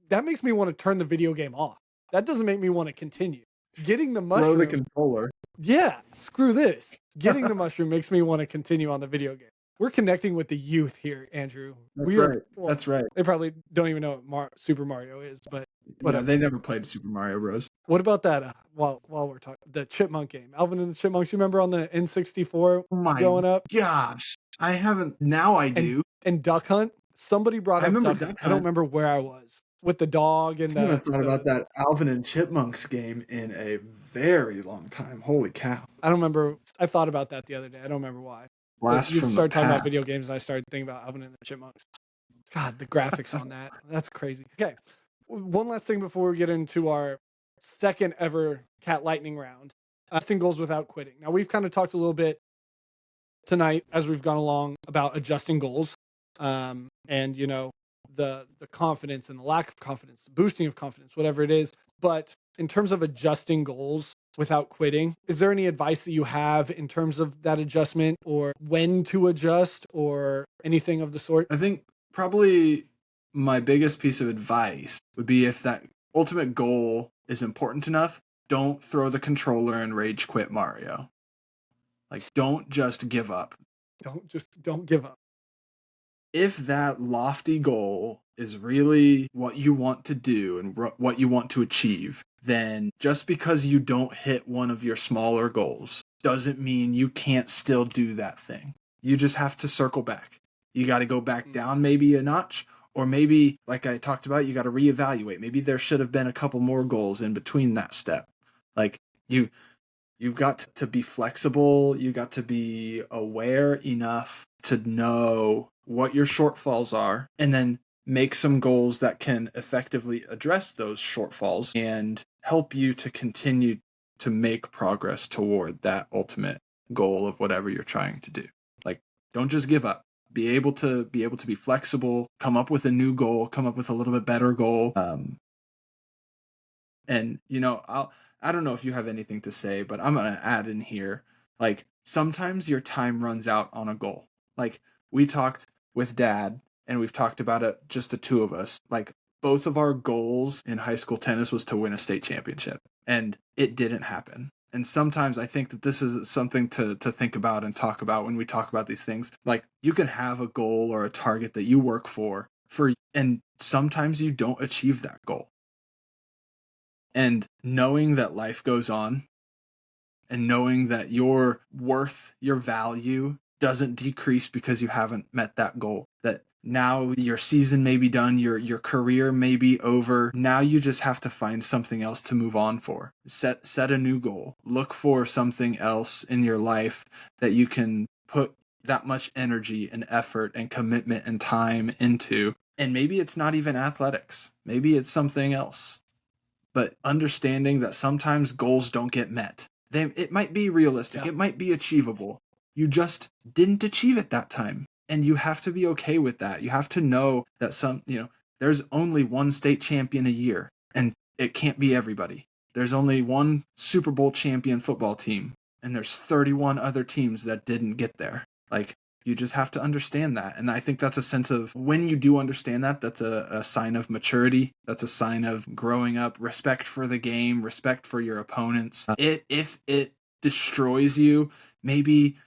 That makes me want to turn the video game off. That doesn't make me want to continue. Getting the mushroom. Throw the controller. Yeah, screw this. Getting the mushroom makes me want to continue on the video game. We're connecting with the youth here, Andrew. That's right. They probably don't even know what Super Mario is, but whatever. They never played Super Mario Bros. What about that? While we're talking, the Chipmunk game, Alvin and the Chipmunks. You remember on the N64 growing up? Gosh, I haven't. Now I do. And Duck Hunt. Somebody brought up Duck Hunt. I don't remember where I was with the dog and I haven't thought about that Alvin and Chipmunks game in a very long time. Holy cow! I don't remember. I thought about that the other day. I don't remember why. Blast you from started the talking past. about video games, and I started thinking about Alvin and the Chipmunks. God, the graphics on that—that's crazy. Okay, one last thing before we get into our second ever Cat Lightning round. Setting goals without quitting. Now, we've kind of talked a little bit tonight as we've gone along about adjusting goals, and the confidence and the lack of confidence, the boosting of confidence, whatever it is. But in terms of adjusting goals without quitting, is there any advice that you have in terms of that adjustment, or when to adjust, or anything of the sort? I think probably my biggest piece of advice would be, if that ultimate goal is important enough, don't throw the controller and rage quit Mario. Like, don't just give up. Don't give up. if that lofty goal is really what you want to do and what you want to achieve, then just because you don't hit one of your smaller goals doesn't mean you can't still do that thing. You just have to circle back. You got to go back Mm. down maybe a notch, or maybe, like I talked about, you got to reevaluate. Maybe there should have been a couple more goals in between that step. Like you, you've got to be flexible. You got to be aware enough to know what your shortfalls are, and then make some goals that can effectively address those shortfalls and help you to continue to make progress toward that ultimate goal of whatever you're trying to do. Like, don't just give up. Be able to be flexible, come up with a new goal, come up with a little bit better goal. And I don't know if you have anything to say, but I'm gonna add in here, like, sometimes your time runs out on a goal. Like, we talked with Dad, and we've talked about it, just the two of us. Like, both of our goals in high school tennis was to win a state championship, and it didn't happen. And sometimes I think that this is something to think about and talk about when we talk about these things. Like, you can have a goal or a target that you work for, and sometimes you don't achieve that goal. And knowing that life goes on, and knowing that your worth, your value doesn't decrease because you haven't met that goal. That now your season may be done, your career may be over. Now you just have to find something else to move on for. Set a new goal. Look for something else in your life that you can put that much energy and effort and commitment and time into. And maybe it's not even athletics. Maybe it's something else. But understanding that sometimes goals don't get met. It might be realistic. Yeah. It might be achievable. You just didn't achieve it that time. And you have to be okay with that. You have to know that there's only one state champion a year, and it can't be everybody. There's only one Super Bowl champion football team, and there's 31 other teams that didn't get there. Like, you just have to understand that. And I think that's a sense of, when you do understand that, that's a sign of maturity. That's a sign of growing up, respect for the game, respect for your opponents. If it destroys you, maybe,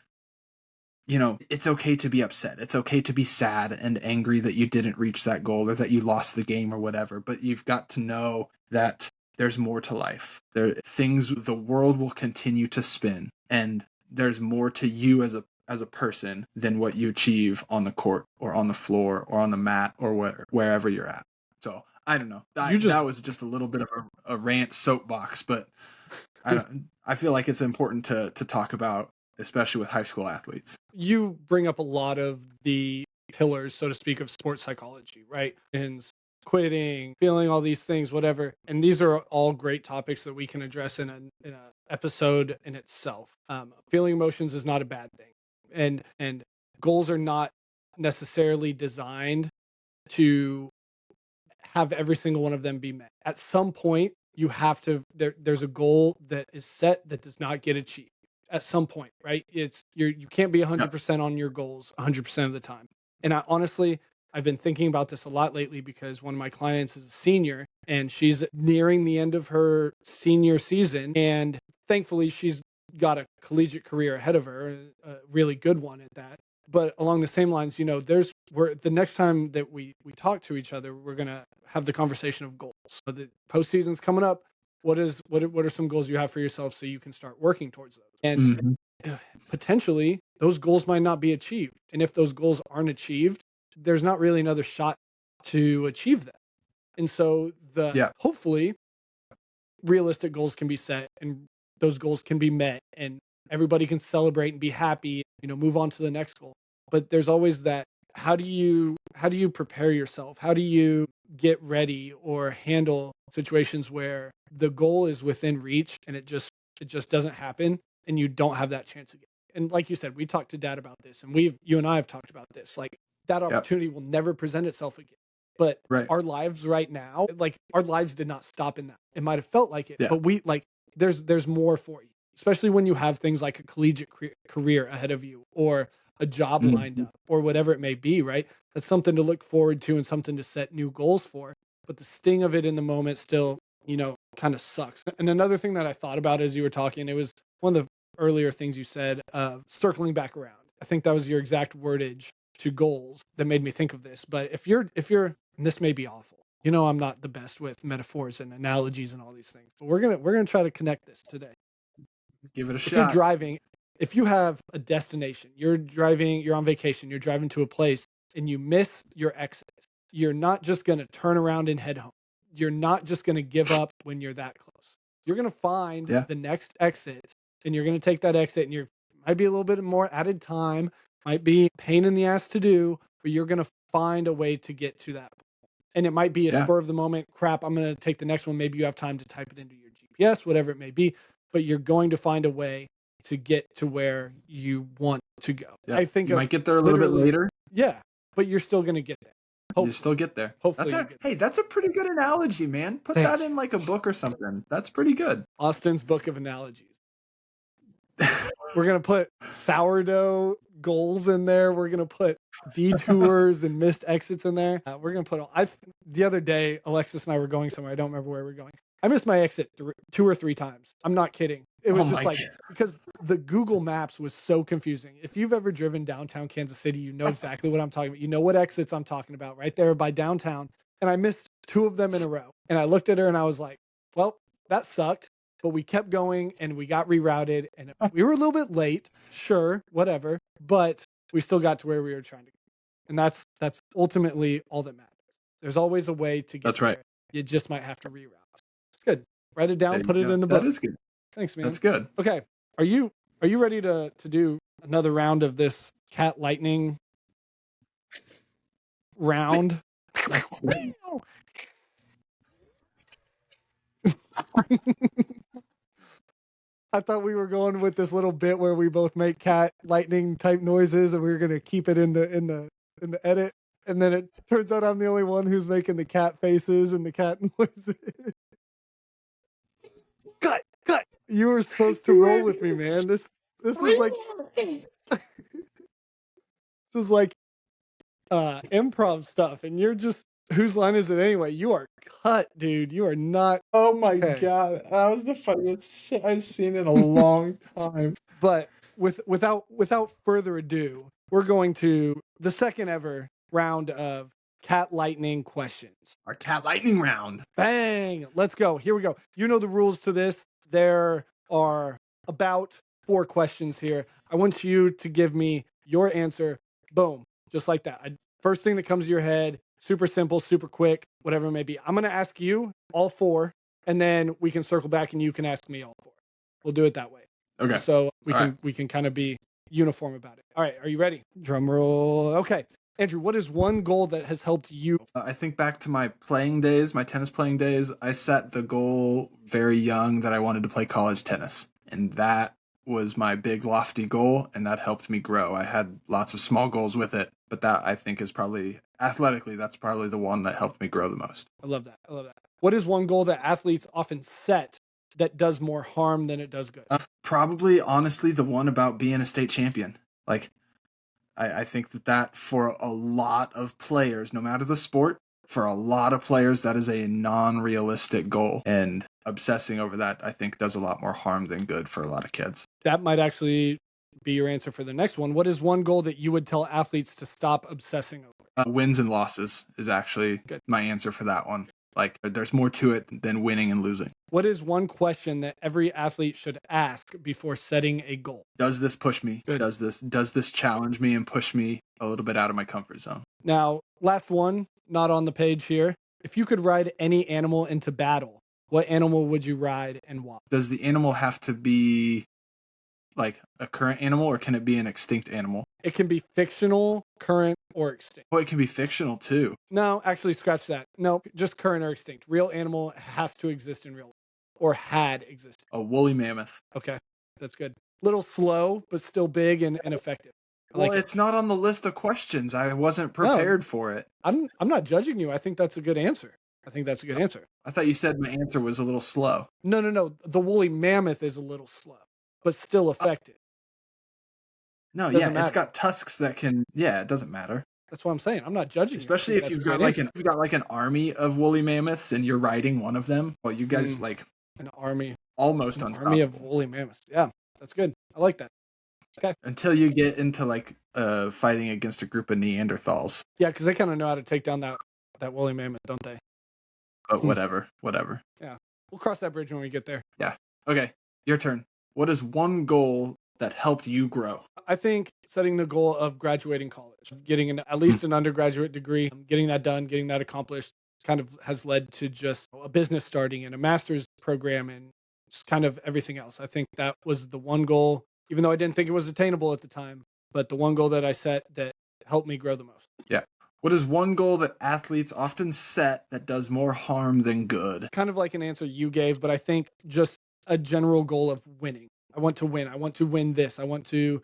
it's okay to be upset. It's okay to be sad and angry that you didn't reach that goal or that you lost the game or whatever. But you've got to know that there's more to life. The world will continue to spin, and there's more to you as a person than what you achieve on the court or on the floor or on the mat or wherever you're at. So I don't know. That was just a little bit of a rant soapbox, but I feel like it's important to talk about, especially with high school athletes. You bring up a lot of the pillars, so to speak, of sports psychology, right? And quitting, feeling all these things, whatever. And these are all great topics that we can address in a episode in itself. Feeling emotions is not a bad thing, and goals are not necessarily designed to have every single one of them be met. At some point, you have to. There's a goal that is set that does not get achieved at some point, right? You can't be Yep. 100% on your goals 100% of the time. And I honestly, I've been thinking about this a lot lately because one of my clients is a senior and she's nearing the end of her senior season, and thankfully she's got a collegiate career ahead of her, a really good one at that. But along the same lines, we're the next time that we talk to each other, we're gonna have the conversation of goals. So the postseason's coming up. What are some goals you have for yourself so you can start working towards those? And Mhm. potentially those goals might not be achieved. And if those goals aren't achieved, there's not really another shot to achieve them. And so the Yeah. hopefully realistic goals can be set and those goals can be met and everybody can celebrate and be happy, move on to the next goal. But there's always that, how do you prepare yourself? How do you get ready or handle situations where the goal is within reach and it just doesn't happen and you don't have that chance again? And like you said, we talked to Dad about this, and you and I have talked about this. Like, that Yep. opportunity will never present itself again. But Right. our lives right now, like, our lives did not stop in that. It might have felt like it, Yeah. but there's more for you, especially when you have things like a collegiate career ahead of you or a job lined Mhm. up or whatever it may be, right? That's something to look forward to and something to set new goals for. But the sting of it in the moment still, kind of sucks. And another thing that I thought about as you were talking, it was one of the earlier things you said, circling back around. I think that was your exact wordage. to goals that made me think of this. But if you're, and this may be awful. I'm not the best with metaphors and analogies and all these things. But we're gonna try to connect this today. Give it a If you're shot. driving, if you have a destination, you're driving, you're on vacation, you're driving to a place and you miss your exit, you're not just going to turn around and head home. You're not just going to give up when you're that close. You're going to find Yeah. the next exit and you're going to take that exit, and you're might be a little bit more added time, might be pain in the ass to do, but you're going to find a way to get to that. And it might be a Yeah. spur of the moment, crap, I'm going to take the next one. Maybe you have time to type it into your GPS, whatever it may be, but you're going to find a way to get to where you want to go. Yeah. I think you might get there a little bit later. Yeah, but you're still going to get there. You still get there. Hopefully Hey, that's a pretty good analogy, man. Put Thanks. that in like a book or something. That's pretty good. Austin's book of analogies. We're going to put sourdough goals in there. We're going to put detours and missed exits in there. We're going to put the other day, Alexis and I were going somewhere. I don't remember where we're going. I missed my exit 2 or 3 times. I'm not kidding. It was just like, because the Google Maps was so confusing. If you've ever driven downtown Kansas City, you know exactly what I'm talking about. You know what exits I'm talking about right there by downtown. And I missed 2 of them in a row. And I looked at her and I was like, well, that sucked. But we kept going and we got rerouted and we were a little bit late. Sure, whatever. But we still got to where we were trying to go. And that's ultimately all that matters. There's always a way to get there. You just might have to reroute. It's good. Write it down, put it in the book. That is good. Thanks, man. That's good. Okay. Are you ready to do another round of this cat lightning round? I thought we were going with this little bit where we both make cat lightning type noises, and we were gonna keep it in the edit. And then it turns out I'm the only one who's making the cat faces and the cat noises. Cut. You were supposed to roll with me, man. This was like this was like improv stuff, and you're just, whose line is it anyway? You are cut, dude. You are not. Oh my god, that was the funniest shit I've seen in a long time. But without further ado, we're going to the second ever round of cat lightning questions. Our cat lightning round. Bang! Let's go. Here we go. You know the rules to this. There are about 4 questions here. I want you to give me your answer. Boom. Just like that. First thing that comes to your head. Super simple, super quick, whatever it may be. I'm going to ask you all 4, and then we can circle back and you can ask me all 4. We'll do it that way. Okay. So we can kind of be uniform about it. All right. Are you ready? Drum roll. Okay. Andrew, what is one goal that has helped you? I think back to my playing days, my tennis playing days. I set the goal very young that I wanted to play college tennis. And that was my big lofty goal, and that helped me grow. I had lots of small goals with it, but that I think is probably, athletically, that's probably the one that helped me grow the most. I love that. What is one goal that athletes often set that does more harm than it does good? Probably, honestly, the one about being a state champion. Like, I think that for a lot of players, no matter the sport, for a lot of players, that is a non-realistic goal. And obsessing over that, I think, does a lot more harm than good for a lot of kids. That might actually be your answer for the next one. What is one goal that you would tell athletes to stop obsessing over? Wins and losses is actually my answer for that one. Like, there's more to it than winning and losing. What is one question that every athlete should ask before setting a goal? Does this push me? Good. Does this challenge me and push me a little bit out of my comfort zone? Now, last one, not on the page here. If you could ride any animal into battle, what animal would you ride and why? Does the animal have to be like a current animal, or can it be an extinct animal? It can be fictional, current, or extinct. Well, it can be fictional too. No, actually, scratch that. No, just current or extinct. Real animal has to exist in real life, or had existed. A woolly mammoth. Okay, that's good. Little slow, but still big and effective. Well, it's not on the list of questions. I wasn't prepared for it. I'm not judging you. I think that's a good answer. I thought you said my answer was a little slow. No. The woolly mammoth is a little slow, but still effective. No, Doesn't it's matter. got tusks that can. Yeah, it doesn't matter. That's what I'm saying. I'm not judging. Especially you. if you've got like an army of woolly mammoths and you're riding one of them. Well, you guys like an army, almost an unstoppable. army of woolly mammoths. Yeah, that's good. I like that. Okay. Until you get into like fighting against a group of Neanderthals. Yeah, because they kind of know how to take down that woolly mammoth, don't they? But whatever. Yeah. We'll cross that bridge when we get there. Yeah. Okay. Your turn. What is one goal that helped you grow? I think setting the goal of graduating college, getting at least an undergraduate degree, getting that done, getting that accomplished, kind of has led to just a business starting and a master's program and just kind of everything else. I think that was the one goal, even though I didn't think it was attainable at the time, but the one goal that I set that helped me grow the most. Yeah. What is one goal that athletes often set that does more harm than good? Kind of like an answer you gave, but I think just a general goal of winning. I want to win. I want to win this. I want to,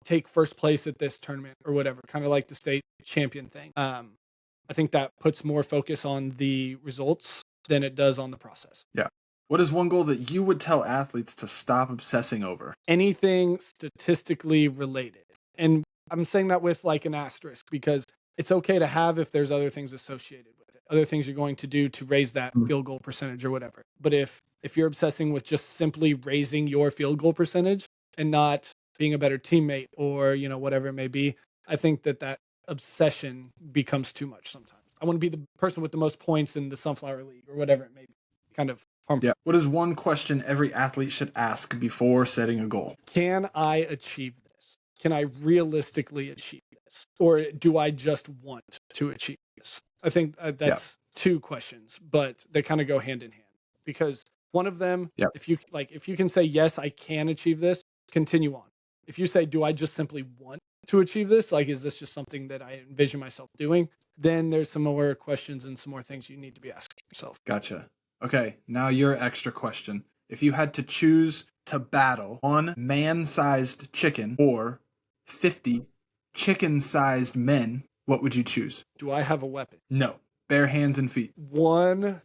take first place at this tournament or whatever, kind of like the state champion thing. I think that puts more focus on the results than it does on the process. Yeah. What is one goal that you would tell athletes to stop obsessing over? Anything statistically related. And I'm saying that with like an asterisk because it's okay to have if there's other things associated with it, other things you're going to do to raise that field goal percentage or whatever. But if you're obsessing with just simply raising your field goal percentage and not being a better teammate or, whatever it may be, I think that obsession becomes too much sometimes. I want to be the person with the most points in the Sunflower League or whatever it may be. Kind of harmful. Yeah. What is one question every athlete should ask before setting a goal? Can I achieve this? Can I realistically achieve this? Or do I just want to achieve this? I think that's two questions, but they kind of go hand in hand because one of them, if you can say, yes, I can achieve this, continue on. If you say, do I just simply want to achieve this? Like, is this just something that I envision myself doing? Then there's some more questions and some more things you need to be asking yourself. Gotcha. Okay, now your extra question. If you had to choose to battle one man-sized chicken or 50 chicken-sized men, what would you choose? Do I have a weapon? No. Bare hands and feet. One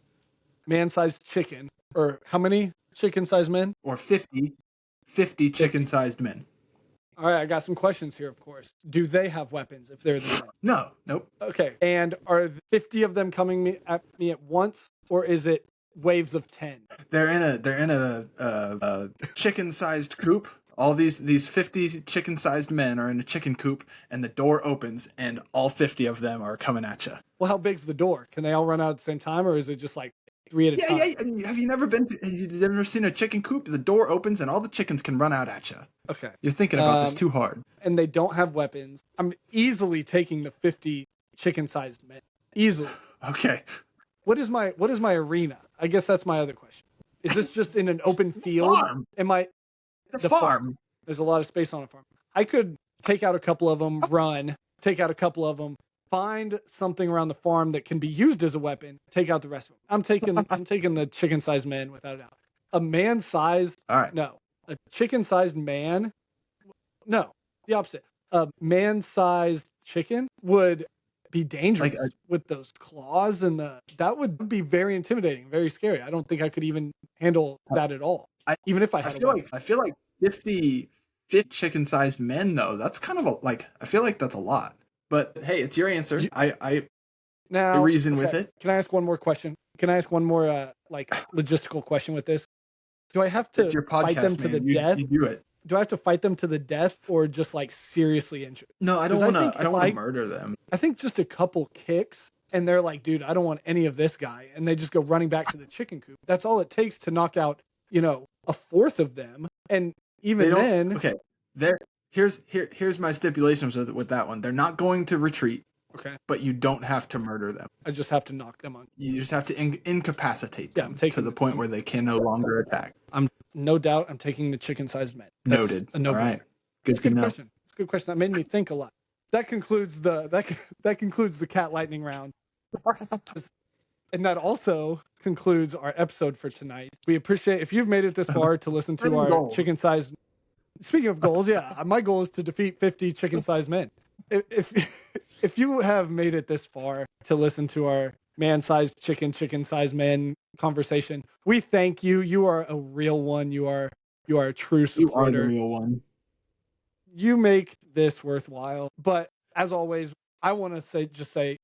man-sized chicken, or how many chicken-sized men? Or 50 chicken-sized men. All right, I got some questions here, of course. Do they have weapons if they're the men? No. Nope. Okay, and are 50 of them coming at me at once, or is it waves of 10? They're in a chicken-sized coop. All these 50 chicken-sized men are in a chicken coop, and the door opens, and all 50 of them are coming at you. Well, how big's the door? Can they all run out at the same time, or is it just like 3 at a time? Yeah. Have you never seen a chicken coop? The door opens, and all the chickens can run out at you. Okay. You're thinking about this too hard. And they don't have weapons. I'm easily taking the 50 chicken-sized men. Easily. Okay. What is my arena? I guess that's my other question. Is this just in an open field? Farm. The farm. There's a lot of space on a farm. I could take out a couple of them, take out a couple of them, find something around the farm that can be used as a weapon, take out the rest of them. I'm taking the chicken-sized man without a doubt. A man-sized, All right. no. A chicken-sized man, no. The opposite. A man-sized chicken would be dangerous with those claws and that would be very intimidating, very scary. I don't think I could even handle that at all. Even if I had I feel like 50 chicken-sized men though. That's kind of I feel like that's a lot. But hey, it's your answer. I reason with it. Can I ask one more question? Can I ask one more logistical question with this? Do I have to it's your fight podcast, them to the death? You do it. Do I have to fight them to the death or just seriously injured? No, I don't want to murder them. I think just a couple kicks and they're like, dude, I don't want any of this guy. And they just go running back to the chicken coop. That's all it takes to knock out, a fourth of them. And even then. Okay. Here's my stipulations with that one. They're not going to retreat. Okay. But you don't have to murder them. I just have to knock them on. You just have to incapacitate them to the the point where they can no longer attack. I'm taking the chicken-sized men. That's noted. A no-brainer. All right. Good question. It's a good question. That made me think a lot. That concludes the cat lightning round. And that also concludes our episode for tonight. We appreciate if you've made it this far to listen to our chicken-sized. Speaking of goals, my goal is to defeat 50 chicken-sized men. If you have made it this far to listen to our man-sized chicken-sized man conversation, we thank you. You are a real one. You are a true supporter. You are the real one. You make this worthwhile. But as always, I want to say,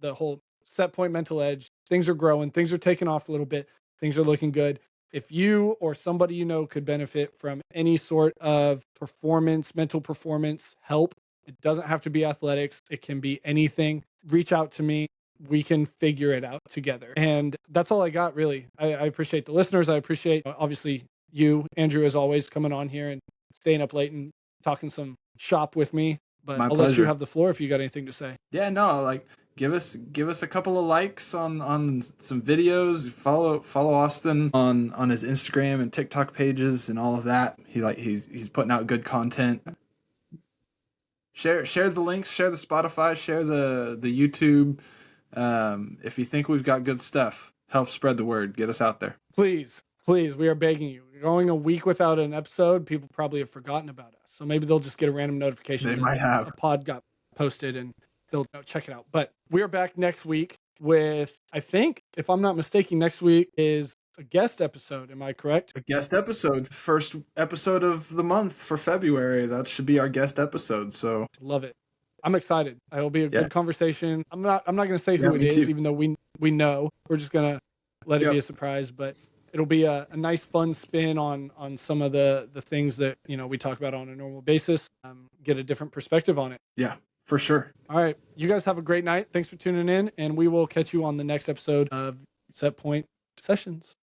the whole Set Point Mental Edge, things are growing, things are taking off a little bit, things are looking good. if you or somebody you know could benefit from any sort of performance, mental performance help, it doesn't have to be athletics, it can be anything. Reach out to me. We can figure it out together. And that's all I got, really. I appreciate the listeners. I appreciate, obviously, you, Andrew, as always, coming on here and staying up late and talking some shop with me. But My I'll let you pleasure. have the floor if you got anything to say. Yeah, no, like give us a couple of likes on some videos. Follow Austin on his Instagram and TikTok pages and all of that. He's putting out good content. Share the links, share the Spotify, share the YouTube. If you think we've got good stuff, help spread the word. Get us out there. Please, please, we are begging you. We're going a week without an episode. People probably have forgotten about us. So maybe they'll just get a random notification They that might have. a pod got posted and they'll check it out. But we are back next week with, I think, if I'm not mistaken, next week is a guest episode. Am I correct? A guest episode, first episode of the month for February. That should be our guest episode. So Love it. I'm excited. It'll be a Yeah. good conversation. I'm not going to say Yeah, who it me is, too. even though we know. We're just going to let it be Yep. a surprise. But it'll be a nice, fun spin on some of the things that we talk about on a normal basis. Get a different perspective on it. Yeah, for sure. All right, you guys have a great night. Thanks for tuning in, and we will catch you on the next episode of Set Point Sessions.